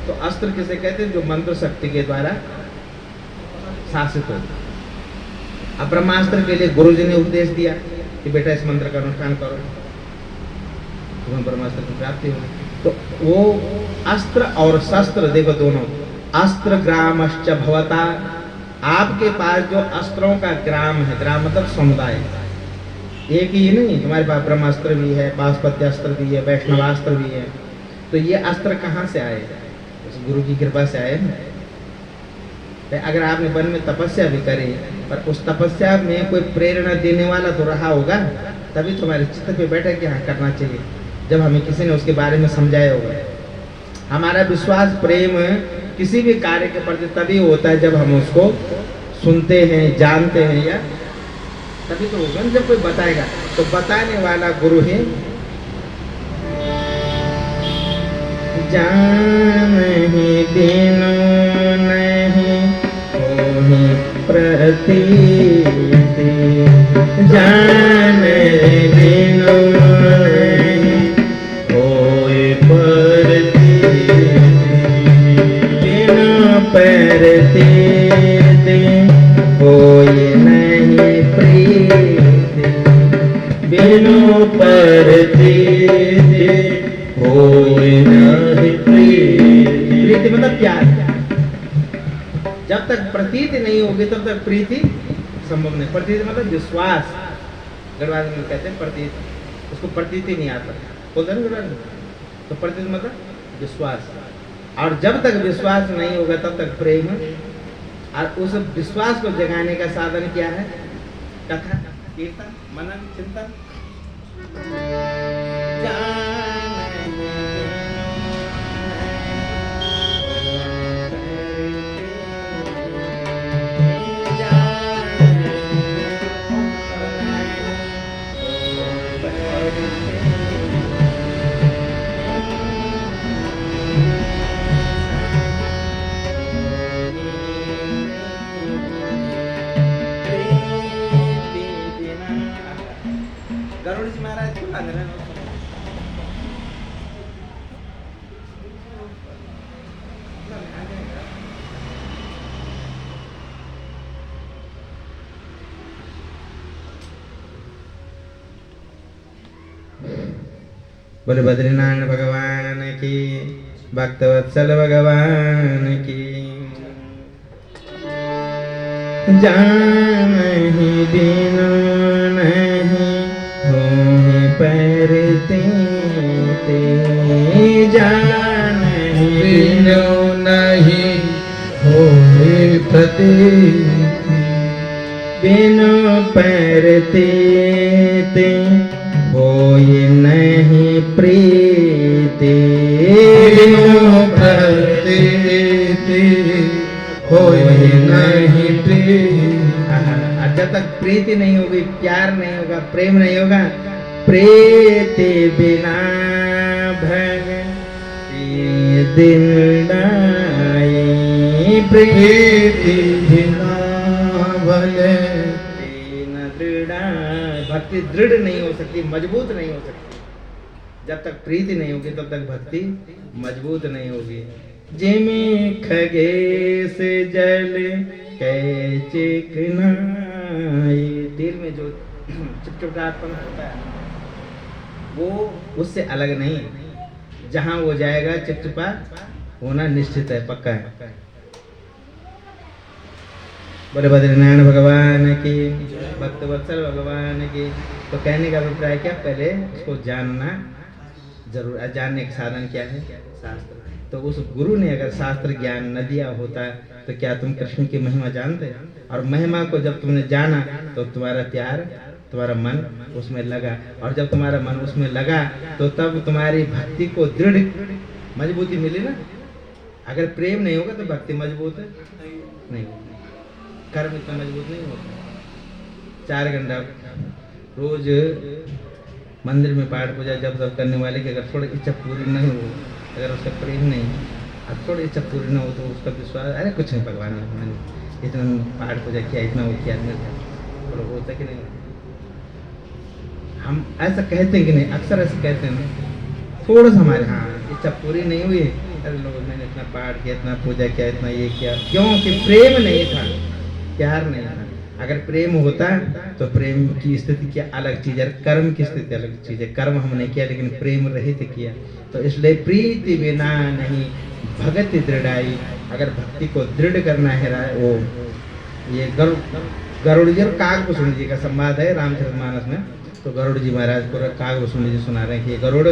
तो अस्त्र किसे कहते हैं? जो मंत्र शक्ति के द्वारा शासित हो। अब ब्रह्मास्त्र के लिए गुरुजी ने उपदेश दिया कि बेटा इस मंत्र का अनुष्ठान करो, तुम्हें ब्रह्मास्त्र की प्राप्ति होगी। तो वो अस्त्र और शस्त्र देखो दोनों, अस्त्र ग्रामश्च भवता, आपके पास जो अस्त्रों का ग्राम है, ग्राम मतलब समुदाय, एक ही नहीं, तुम्हारे पास ब्रह्मास्त्र भी है, पाशुपत्यास्त्र भी है, वैष्णवास्त्र भी है। तो ये अस्त्र कहाँ से आए? उस गुरु की कृपा से आए ना। अगर आपने वन में तपस्या भी करी, पर उस तपस्या में कोई प्रेरणा देने वाला तो रहा होगा, तभी तुम्हारे चित्त पे बैठे कि हाँ करना चाहिए, जब हमें किसी ने उसके बारे में समझाया होगा। हमारा विश्वास प्रेम किसी भी कार्य के प्रति तभी होता है जब हम उसको सुनते हैं, जानते हैं, या तभी तो होगा ना जब कोई बताएगा। तो बताने वाला गुरु है। जानहि बिनु नहीं होहि प्रतीति, जानहि बिनु नहीं होहि प्रतीति, बिनु प्रतीति होहि नहीं प्रीति, बिनु प्रतीति होहि नहीं प्रीति मतलब प्यार। जब तक प्रतीति नहीं होगी तब तक प्रीति संभव नहीं। प्रतीति मतलब विश्वास, गढ़वाल में कहते हैं प्रतीति, उसको प्रतीति नहीं आता, बोलते हैं गढ़वाल में। तो प्रतीति मतलब विश्वास, और जब तक विश्वास नहीं होगा तब तक प्रेम। और उस विश्वास को जगाने का साधन क्या है? कथा, कीर्तन, मनन, चिंतन। बोले बद्रीनाथ भगवान की, भक्तवत्सल भगवान की। जानहि बिनु नहीं होहि परते ते, जानहि बिनु नहीं होहि प्रतीति, बिनु परते ते होहि नहीं प्रीति, बिनु परते होहि नहीं प्रीति। जब तक प्रीति नहीं होगी, प्यार नहीं होगा, प्रेम नहीं होगा, प्रीति बिना भक्ति दृढ़ाई, प्रीति बिना भले न दृढ़ाई। भक्ति दृढ़ नहीं हो सकती, मजबूत नहीं हो सकती। जब तक प्रीति नहीं होगी तब तक भक्ति मजबूत नहीं होगी। जिमि खगेश जल कै चिकनाई, तेल में जो चिपचिपाहटपन होता है वो उससे अलग नहीं। जहां वो जाएगा चिपचिपा होना निश्चित है, पक्का है। बोले बद्रीनाथ भगवान की, भक्तवत्सल भगवान की। तो कहने का अभिप्राय क्या, पहले उसको जानना जरूर। जानने का साधन क्या है, शास्त्र। तो उस गुरु ने अगर शास्त्र ज्ञान न दिया होता तो क्या तुम कृष्ण की महिमा जानते? और महिमा को जब तुमने जाना तो तुम्हारा प्यार, तुम्हारा मन उसमें लगा, और जब तुम्हारा मन उसमें लगा तो तब तुम्हारी भक्ति को दृढ़ मजबूती मिली ना। अगर प्रेम नहीं होगा तो भक्ति मजबूत है नहीं, कर्म इतना मजबूत नहीं होता। 4 घंटा रोज मंदिर में पाठ पूजा जब तक करने वाले की अगर थोड़ी इच्छा पूरी नहीं हो, अगर उसका प्रेम नहीं, अब थोड़ी इच्छा पूरी ना हो तो उसका विश्वास, अरे कुछ नहीं भगवान ने मैंने इतना पाठ पूजा किया, इतना वो किया, बोलो होता कि नहीं? हम ऐसा कहते हैं कि नहीं, अक्सर ऐसे कहते हैं ना, थोड़ा सा हमारे हाँ इच्छा पूरी नहीं हुई, अरे लोग मैंने इतना पाठ किया, इतना पूजा किया, इतना ये किया, क्योंकि प्रेम नहीं था, प्यार नहीं था। अगर प्रेम होता तो प्रेम की स्थिति क्या अलग चीज है, कर्म की स्थिति अलग चीज है। कर्म हमने किया लेकिन प्रेम रहित किया, तो इसलिए प्रीति बिना नहीं भगति दृढ़ाई। अगर भक्ति को दृढ़ करना है, वो ये गरुड़ जी और कागभूषण जी का संवाद है रामचरितमानस में। तो गरुड़ जी महाराज को कागभूषण जी सुना रहे हैं कि गरुड़,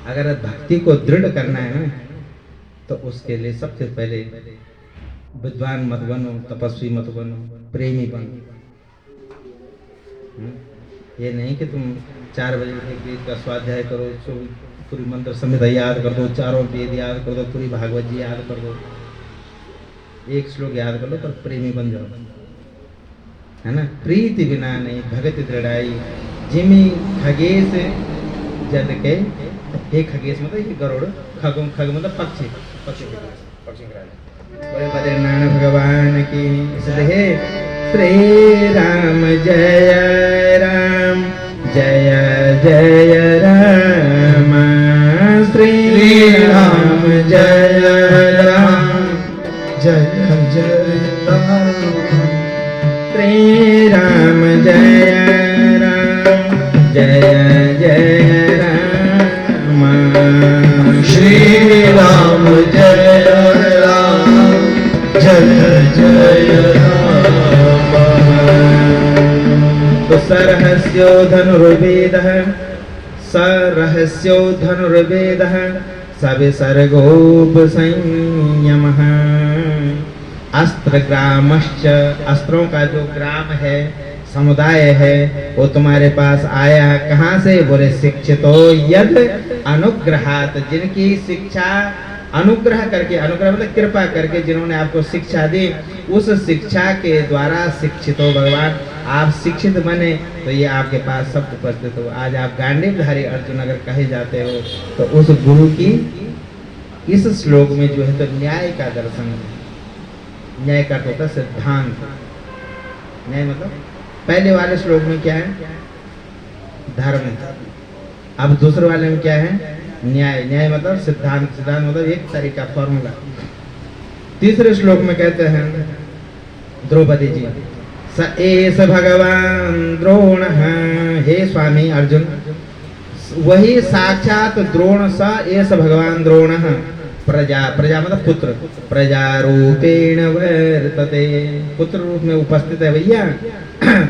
अगर भक्ति को दृढ़ करना है ना तो उसके लिए सबसे पहले विद्वान मत बनो, तपस्वी मत बनो, प्रेमी बनो। ये नहीं कि तुम 4 बजे एक वेद का स्वाध्याय करो, पूरी मंत्र संहिता याद कर दो, 4 वेद याद कर दो, पूरी भागवत जी याद कर दो, एक श्लोक याद कर लो, पर प्रेमी बन जाओ, है ना। प्रीति बिना नहीं भगति दृढ़ाई, जिमि खगेश जल के। हे खगेश मतलब ये गरुड़, खग मतलब पक्षी, पक्षी बोले बद्रीनाथ भगवान की। इसलिए श्री राम जय राम, जय जय राम, श्री राम जय राम, जय जय राम, श्री राम जय राम, जय जय राम, श्री राम जय राम, जय जय राम। तो सरहस्यो धनुर्वेदः, सरहस्यो धनुर्वेदः, सविसर्गोप संयमः। अस्त्र ग्रामश्च, अस्त्रों का जो ग्राम है, समुदाय है, वो तुम्हारे पास आया कहाँ से? बोले शिक्षितो यद अनुग्रहात, जिनकी शिक्षा अनुग्रह करके, अनुग्रह मतलब कृपा करके जिन्होंने आपको शिक्षा दी, उस शिक्षा के द्वारा शिक्षित हो भगवान। आप शिक्षित बने तो ये आपके पास सब उपस्थित हो। आज आप गांडीवधारी अर्जुन अगर कहे जाते हो तो उस गुरु की इस श्लोक में जो है तो न्याय का दर्शन है। न्याय का होता है सिद्धांत, न्याय मतलब पहले वाले श्लोक में क्या है? धर्म। अब दूसरे वाले में क्या है? न्याय। न्याय मतलब सिद्धांत, सिद्धांत मतलब एक तरीका, फॉर्मूला। तीसरे श्लोक में कहते हैं द्रौपदी जी, स एष भगवान द्रोण, हे स्वामी अर्जुन, वही साक्षात द्रोण स एस भगवान द्रोण प्रजा प्रजा मतलब पुत्र प्रजा रूपेण वर्तते पुत्र रूप में उपस्थित है भैया।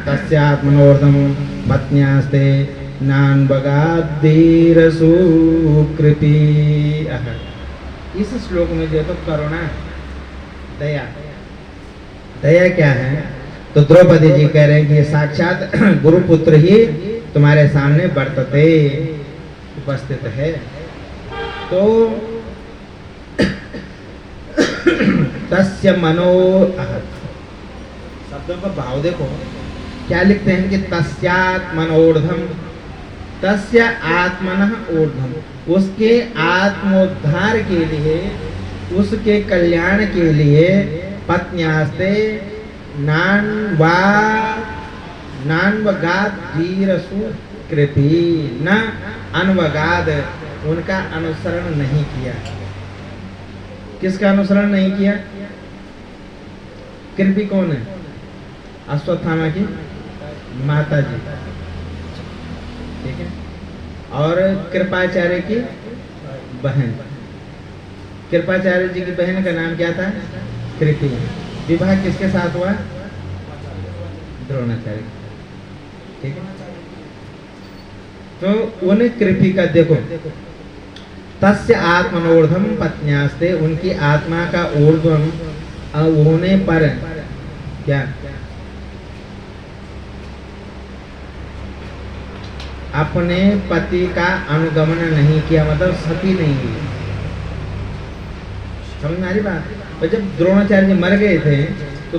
तस्यात्मनोर्धम पत्न्यास्ते नान्वगाद्दीरसु कृपी। इस श्लोक में जो तो करुणा दया दया क्या है तो द्रौपदी जी कह रहे हैं कि ये साक्षात गुरुपुत्र ही तुम्हारे सामने वर्तते उपस्थित है। तो तस्य मनो शब्दों का भाव देखो क्या लिखते हैं कि तस्यात्मनोर्धम तस्य आत्मनः ऊर्ध्वम उसके आत्मोद्धार के लिए उसके कल्याण के लिए पत्न्यास्ते नान्वगाद धीरसु कृपी न अनवगाद उनका अनुसरण नहीं किया। किसका अनुसरण नहीं किया? कृपी कौन है? अश्वत्थामा की माता जी, ठीक है। और कृपाचार्य की बहन, कृपाचार्य जी की बहन का नाम क्या था? कृपी। विवाह किसके साथ हुआ? द्रोणाचार्य, ठीक है। तो उन्हें कृपी का देखो तस्य आत्मनोर्धम पत्न्यास्ते उनकी आत्मा का ऊर्ध्वम होने पर क्या अपने पति का अनुगमन नहीं किया मतलब सती नहीं हुई। समझ में आ रही बात? और जब द्रोणाचार्य जी मर गए थे तो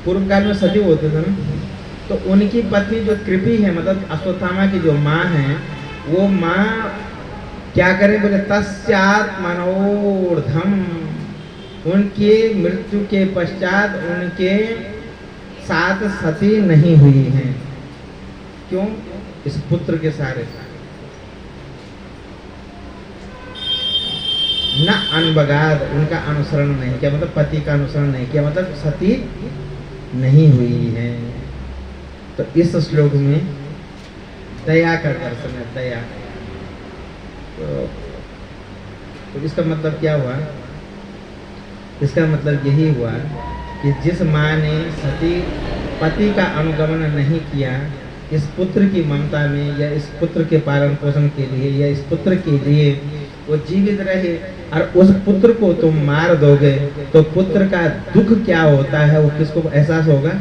पूर्व काल में सती होते थे ना, तो उनकी पत्नी जो कृपी है मतलब अश्वत्थामा की जो माँ है वो माँ क्या करें बोले तस्यात्मनोर्धम उनके मृत्यु के पश्चात उनके साथ सती नहीं हुई हैं। क्यों? इस पुत्र के सारे न अनबगाद उनका अनुसरण नहीं किया मतलब पति का अनुसरण नहीं किया मतलब सती नहीं हुई है। तो इस श्लोक में दया का दर्शन है, दया। तो इसका मतलब क्या हुआ? इसका मतलब यही हुआ कि जिस माँ ने सती पति का अनुगमन नहीं किया इस पुत्र की ममता में या इस पुत्र के पालन पोषण के लिए या इस पुत्र के लिए वो जीवित रहे और उस पुत्र को तुम मार दोगे तो पुत्र का दुख क्या होता है वो किसको एहसास होगा?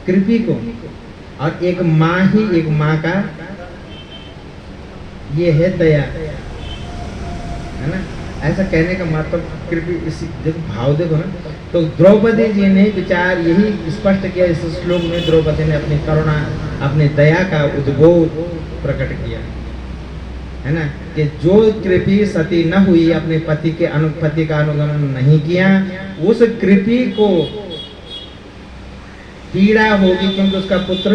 कृपी को। और एक माँ ही एक माँ का ये है दया, है ना। ऐसा कहने का मतलब कृपी इसी देखो भाव देखो ना। तो द्रौपदी जी ने विचार यही स्पष्ट किया इस श्लोक में। द्रौपदी ने अपनी करुणा अपनी दया का उद्बोध प्रकट किया, है ना, कि जो कृपी सती न हुई अपने पति का अनुगमन नहीं किया उस कृपी को पीड़ा होगी क्योंकि उसका पुत्र।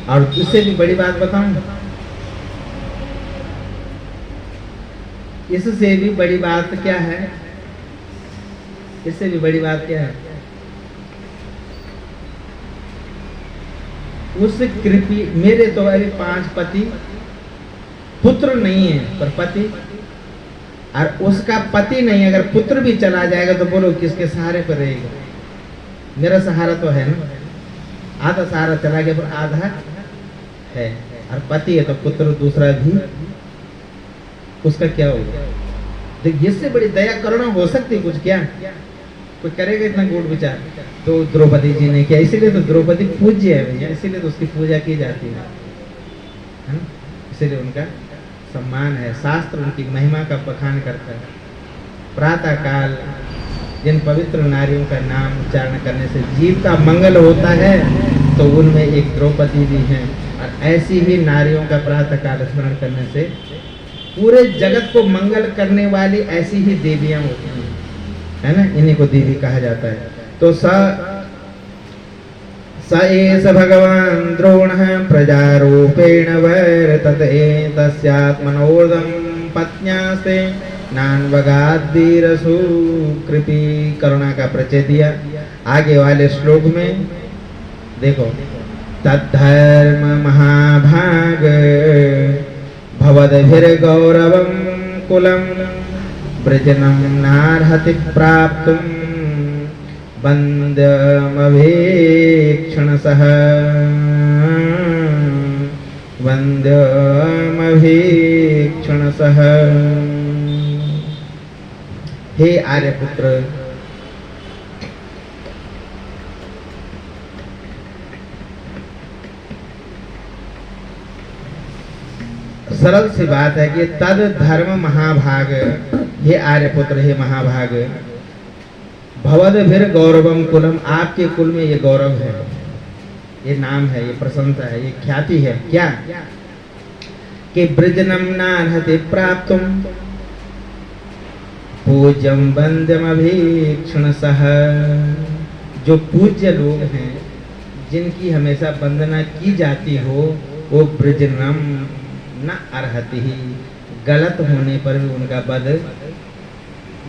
और इससे भी बड़ी बात बताऊं, इससे भी बड़ी बात क्या है? इससे भी बड़ी बात क्या है? उस कृपी मेरे तो अभी 5 पति पुत्र नहीं है पर पति, और उसका पति नहीं अगर पुत्र भी चला जाएगा तो बोलो किसके सहारे पर रहेगा? मेरा सहारा तो है ना, आधा सहारा चला गया पर आधा है। और पति है तो पुत्र दूसरा भी उसका क्या होगा? देखिए इससे बड़ी दया करुणा हो सकती कुछ क्या? कोई करेगा इतना गूढ़ विचार? तो द्रौपदी जी ने किया, इसीलिए तो द्रौपदी पूज्य है भैया, इसीलिए तो उसकी पूजा की जाती है ना, इसीलिए उनका सम्मान है। शास्त्र उनकी महिमा का बखान करता है। प्रातः काल जिन पवित्र नारियों का नाम उच्चारण करने से जीव का मंगल होता है तो उनमें एक द्रौपदी भी है। और ऐसी ही नारियों का प्रातः काल स्मरण करने से पूरे जगत को मंगल करने वाली ऐसी ही देवियां होती हैं, है ना, इन्हीं को देवी कहा जाता है। तो स एष भगवान द्रोणः प्रजारूपेण वर्तते तस्यात्मनोर्धं पत्न्यास्ते नान्वगाद्दीरसु कृपी। करुणा का परिचय दिया। आगे वाले श्लोक में देखो तद्धर्म महाभाग भवद्भिर्गौरवं कुलं वृजनं नार्हति प्राप्तुं वन्द्यमभीक्षणसः वन्द्यमभीक्षणसः। हे आर्यपुत्र, सरल सी बात है कि तद धर्म महाभाग, हे आर्यपुत्र, हे महाभाग, भवद्भिर गौरवम कुलम, आपके कुल में ये गौरव है, ये नाम है, ये प्रशंसा है, ये ख्याति है। क्या कि ब्रजनम नार्हति प्राप्तुम पूज्यम वंद्यम अभीक्षणसः, जो पूज्य लोग हैं जिनकी हमेशा वंदना की जाती हो, वो ब्रजनम न अर्हति ही, गलत होने पर भी उनका वध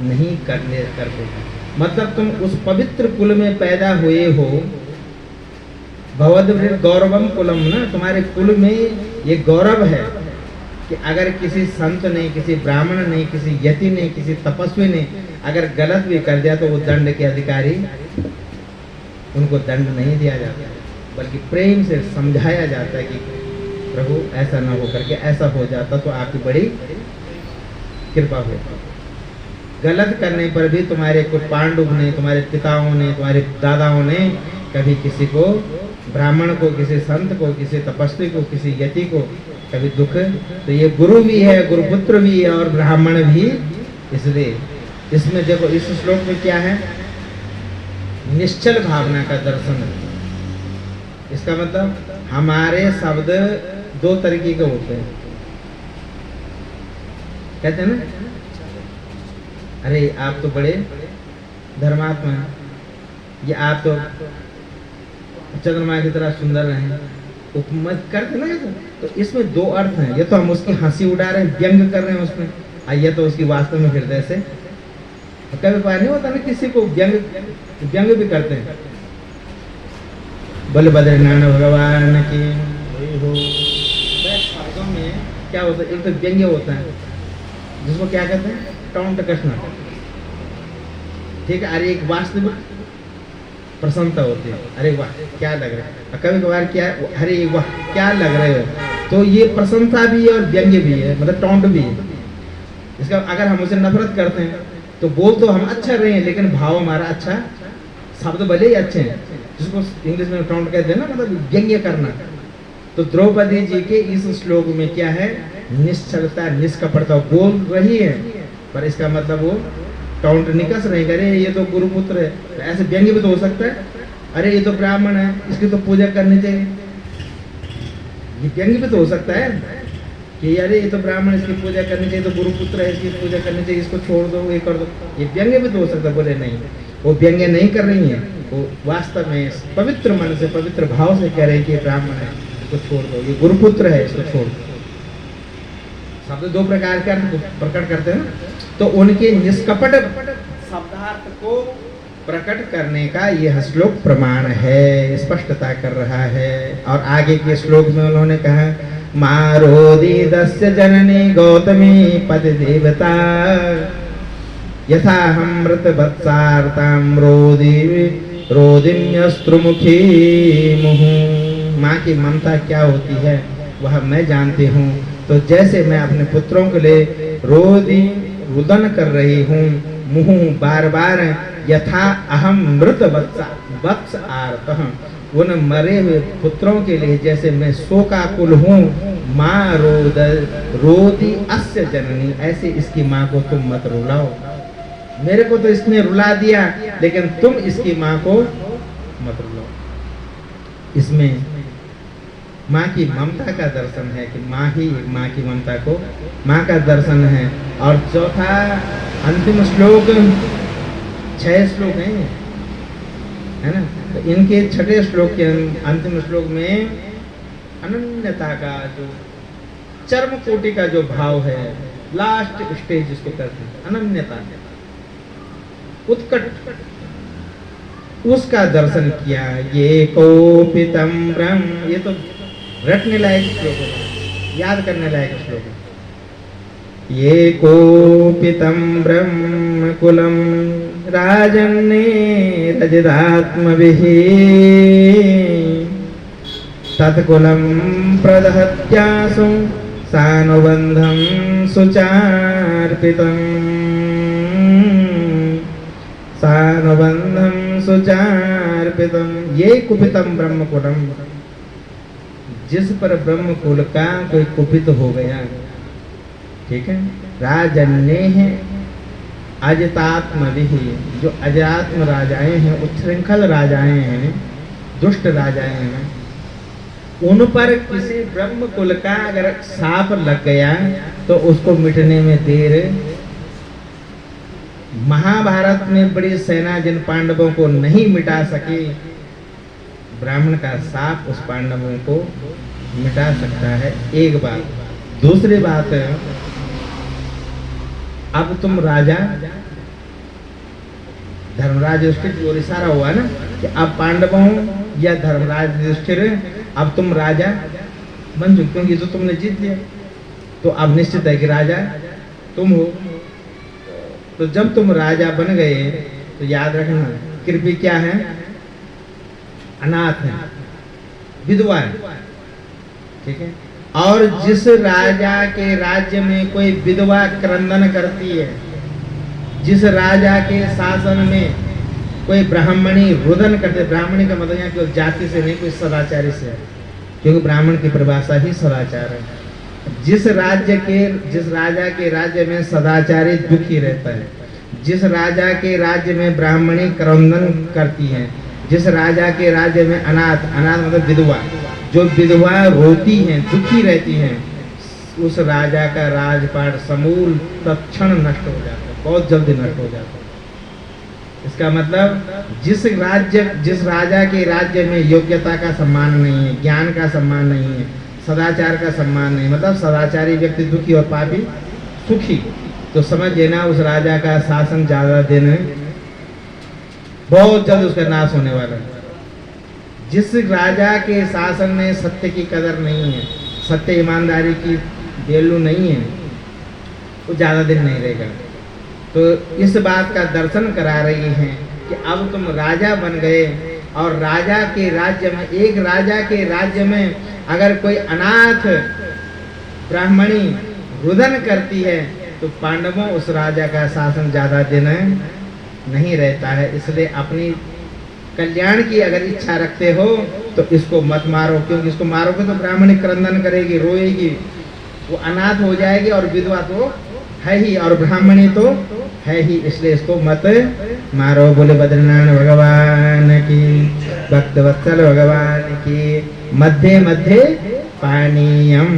नहीं करते। मतलब तुम उस पवित्र कुल में पैदा हुए हो, भवद्भिर गौरवम कुलम, ना तुम्हारे कुल में ये गौरव है कि अगर किसी संत ने, किसी ब्राह्मण ने, किसी यति ने, किसी तपस्वी ने अगर गलत भी कर दिया तो वो दंड के अधिकारी, उनको दंड नहीं दिया जाता, बल्कि प्रेम से समझाया जाता है कि प्रभु ऐसा ना हो करके ऐसा हो जाता तो आपकी बड़ी कृपा हो। गलत करने पर भी तुम्हारे कुछ पांडुव ने, तुम्हारे पिताओं ने, तुम्हारे दादाओं ने कभी किसी को, ब्राह्मण को, किसी संत को, किसी तपस्वी को, किसी यति को कभी दुख, तो ये गुरु भी है, गुरुपुत्र भी है और ब्राह्मण भी। इसलिए इसमें देखो, इस श्लोक में क्या है, निश्चल भावना का दर्शन है। इसका मतलब हमारे शब्द दो तरीके के होते हैं, कहते हैं ना, अरे आप तो बड़े धर्मात्मा हैं, ये आप तो चंद्रमा की तरह सुंदर हैं, उपमा करते ना। तो इसमें दो अर्थ हैं, ये तो हम उसकी हंसी उड़ा रहे हैं, व्यंग कर रहे हैं उसमें, ये तो उसकी वास्तव में हृदय से कभी पार नहीं होता ना, किसी को व्यंग भी करते हैं। बल बद्रीनारायण भगवान की हो। शब्दों में क्या होता है, एक तो व्यंग्य होता है जिसको क्या कहते हैं, टॉन्ट कसना, ठीक है। अरे एक वास्तविक प्रसन्नता होती है, अरे वाह क्या लग रहा है, कभी कभार क्या, अरे वाह क्या लग रहे हो, तो ये प्रशंसा भी है और व्यंग्य भी है, मतलब टॉन्ट भी है। इसका अगर हम उसे नफरत करते हैं तो बोल तो हम अच्छा रहे हैं, लेकिन भाव हमारा अच्छा, शब्द भले ही अच्छे हैं, जिसको इंग्लिश में टॉन्ट कहते हैं ना, मतलब व्यंग्य करना। तो द्रौपदी जी के इस श्लोक में क्या है, निश्चलता, निष्कपटता बोल रही है, पर इसका मतलब वो टॉन्ट निकस रहे, अरे ये तो गुरुपुत्र है, तो ऐसे व्यंग्य भी तो हो सकता है, अरे ये तो ब्राह्मण है, इसकी तो पूजा करनी चाहिए, ये व्यंग्य भी तो हो सकता है कि अरे ये तो ब्राह्मण, इसकी पूजा करनी चाहिए, तो गुरुपुत्र है, इसकी पूजा करनी चाहिए, इसको छोड़ दो, ये कर दो, ये व्यंग्य भी तो हो सकता है। बोले नहीं, वो व्यंग्य नहीं कर रही है, वो वास्तव में पवित्र मन से, पवित्र भाव से कह रहे हैं कि ये ब्राह्मण है, इसको छोड़ दो, ये गुरुपुत्र है, इसको छोड़ दो। शब्द दो प्रकार के अर्थ प्रकट करते हैं ना, तो उनके निष्कपट शब्दार्थ को प्रकट करने का यह श्लोक प्रमाण है, स्पष्टता कर रहा है। और आगे के श्लोक में उन्होंने कहा, मारोदी दस्य जननी गौतमी पति देवता यथा हमृत वत्सार्ताम रोदिम्यस्त्रुमुखी मुहु। माँ की ममता क्या होती है वह मैं जानती हूँ, तो जैसे मैं अपने पुत्रों के लिए रुदन कर रही हूँ, मुहु बार बार, यथा अहम मृत वत्स आर्तः, उन मरे हुए पुत्रों के लिए जैसे मैं शोकाकुल हूँ, माँ रोदी अस्य जननी, ऐसे इसकी माँ को तुम मत रुलाओ। मेरे को तो इसने रुला दिया, लेकिन तुम इसकी माँ को मत रुलाओ। इसमें माँ की ममता का दर्शन है कि माँ ही माँ की ममता को, माँ का दर्शन है। और चौथा अंतिम श्लोक, 6 श्लोक हैं है ना, तो इनके छठे श्लोक के अंतिम श्लोक में अनन्यता का जो चरम कोटि का जो भाव है, लास्ट स्टेज जिसको कहते हैं अनन्यता, उत्कट, उसका दर्शन किया। ये कोपितम ब्रह्म, ये तो रटने लायक श्लोक है, याद करने लायक श्लोक है। ये कोपितं ब्रह्मकुलं राजन्ने रजदात्मभिः तत्कुलं प्रदहत्यासु सानुबन्धं सुचार्पितं सानुबन्धं सुचार्पितं। ये कुपितं ब्रह्मकुलं, जिस पर ब्रह्मकुल का कोई कुपित हो गया, ठीक है। राजन्य है अजतात्मभिः, जो अजात्म राजाएं हैं, उच्छृंखल राजाएं हैं, दुष्ट राजाएं हैं, उन पर किसी ब्रह्म कुल का अगर साप लग गया तो उसको मिटने में देर। महाभारत में बड़ी सेना जिन पांडवों को नहीं मिटा सकी, ब्राह्मण का साप उस पांडवों को मिटा सकता है। एक बात। दूसरी बात, अब तुम राजा, धर्मराज युधिष्ठिर की ओर इशारा हुआ ना कि अब पांडवों या धर्मराज युधिष्ठिर अब तुम राजा बन चुके, क्योंकि तो तुमने जीत लिया, तो अब निश्चित है कि राजा तुम हो। तो जब तुम राजा बन गए तो याद रखना, कृपी क्या है? अनाथ है, विधवा है, ठीक है। और जिस राजा के राज्य में कोई विधवा क्रंदन करती है, जिस राजा के शासन में कोई ब्राह्मणी रुदन करते, ब्राह्मणी का मतलब यहाँ केवल जाति से नहीं, कोई सदाचारी से है, क्योंकि ब्राह्मण की परिभाषा ही सदाचार है। जिस राजा के राज्य में सदाचारी दुखी रहता है, जिस राजा के राज्य में ब्राह्मणी क्रंदन करती है, जिस राजा के राज्य में अनाथ मतलब विधवा, जो विधवा रोती हैं, दुखी रहती हैं, उस राजा का राजपाट समूल तत्क्षण नष्ट हो जाता है, बहुत जल्दी नष्ट हो जाता है। इसका मतलब जिस राजा के राज्य में योग्यता का सम्मान नहीं है, ज्ञान का सम्मान नहीं है, सदाचार का सम्मान नहीं, मतलब सदाचारी व्यक्ति दुखी और पापी सुखी, तो समझ लेना उस राजा का शासन ज्यादा दिन बहुत जल्द उसका नाश होने वाला है। जिस राजा के शासन में सत्य की कदर नहीं है, सत्य ईमानदारी की वैल्यू नहीं है, वो ज्यादा दिन नहीं रहेगा। तो इस बात का दर्शन करा रही हैं कि अब तुम राजा बन गए, और राजा के राज्य में, एक राजा के राज्य में अगर कोई अनाथ ब्राह्मणी रुदन करती है तो पांडवों उस राजा का शासन ज्यादा दिन नहीं रहता है। इसलिए अपनी कल्याण की अगर इच्छा रखते हो तो इसको मत मारो, क्योंकि इसको मारोगे तो ब्राह्मणी क्रंदन करेगी, रोएगी, वो अनाथ हो जाएगी, और विधवा तो है ही और ब्राह्मणी तो है ही, इसलिए इसको मत मारो। बोले बद्रीनाथ भगवान की, भक्तवत्सल भगवान की। मध्य मध्य पानीयम।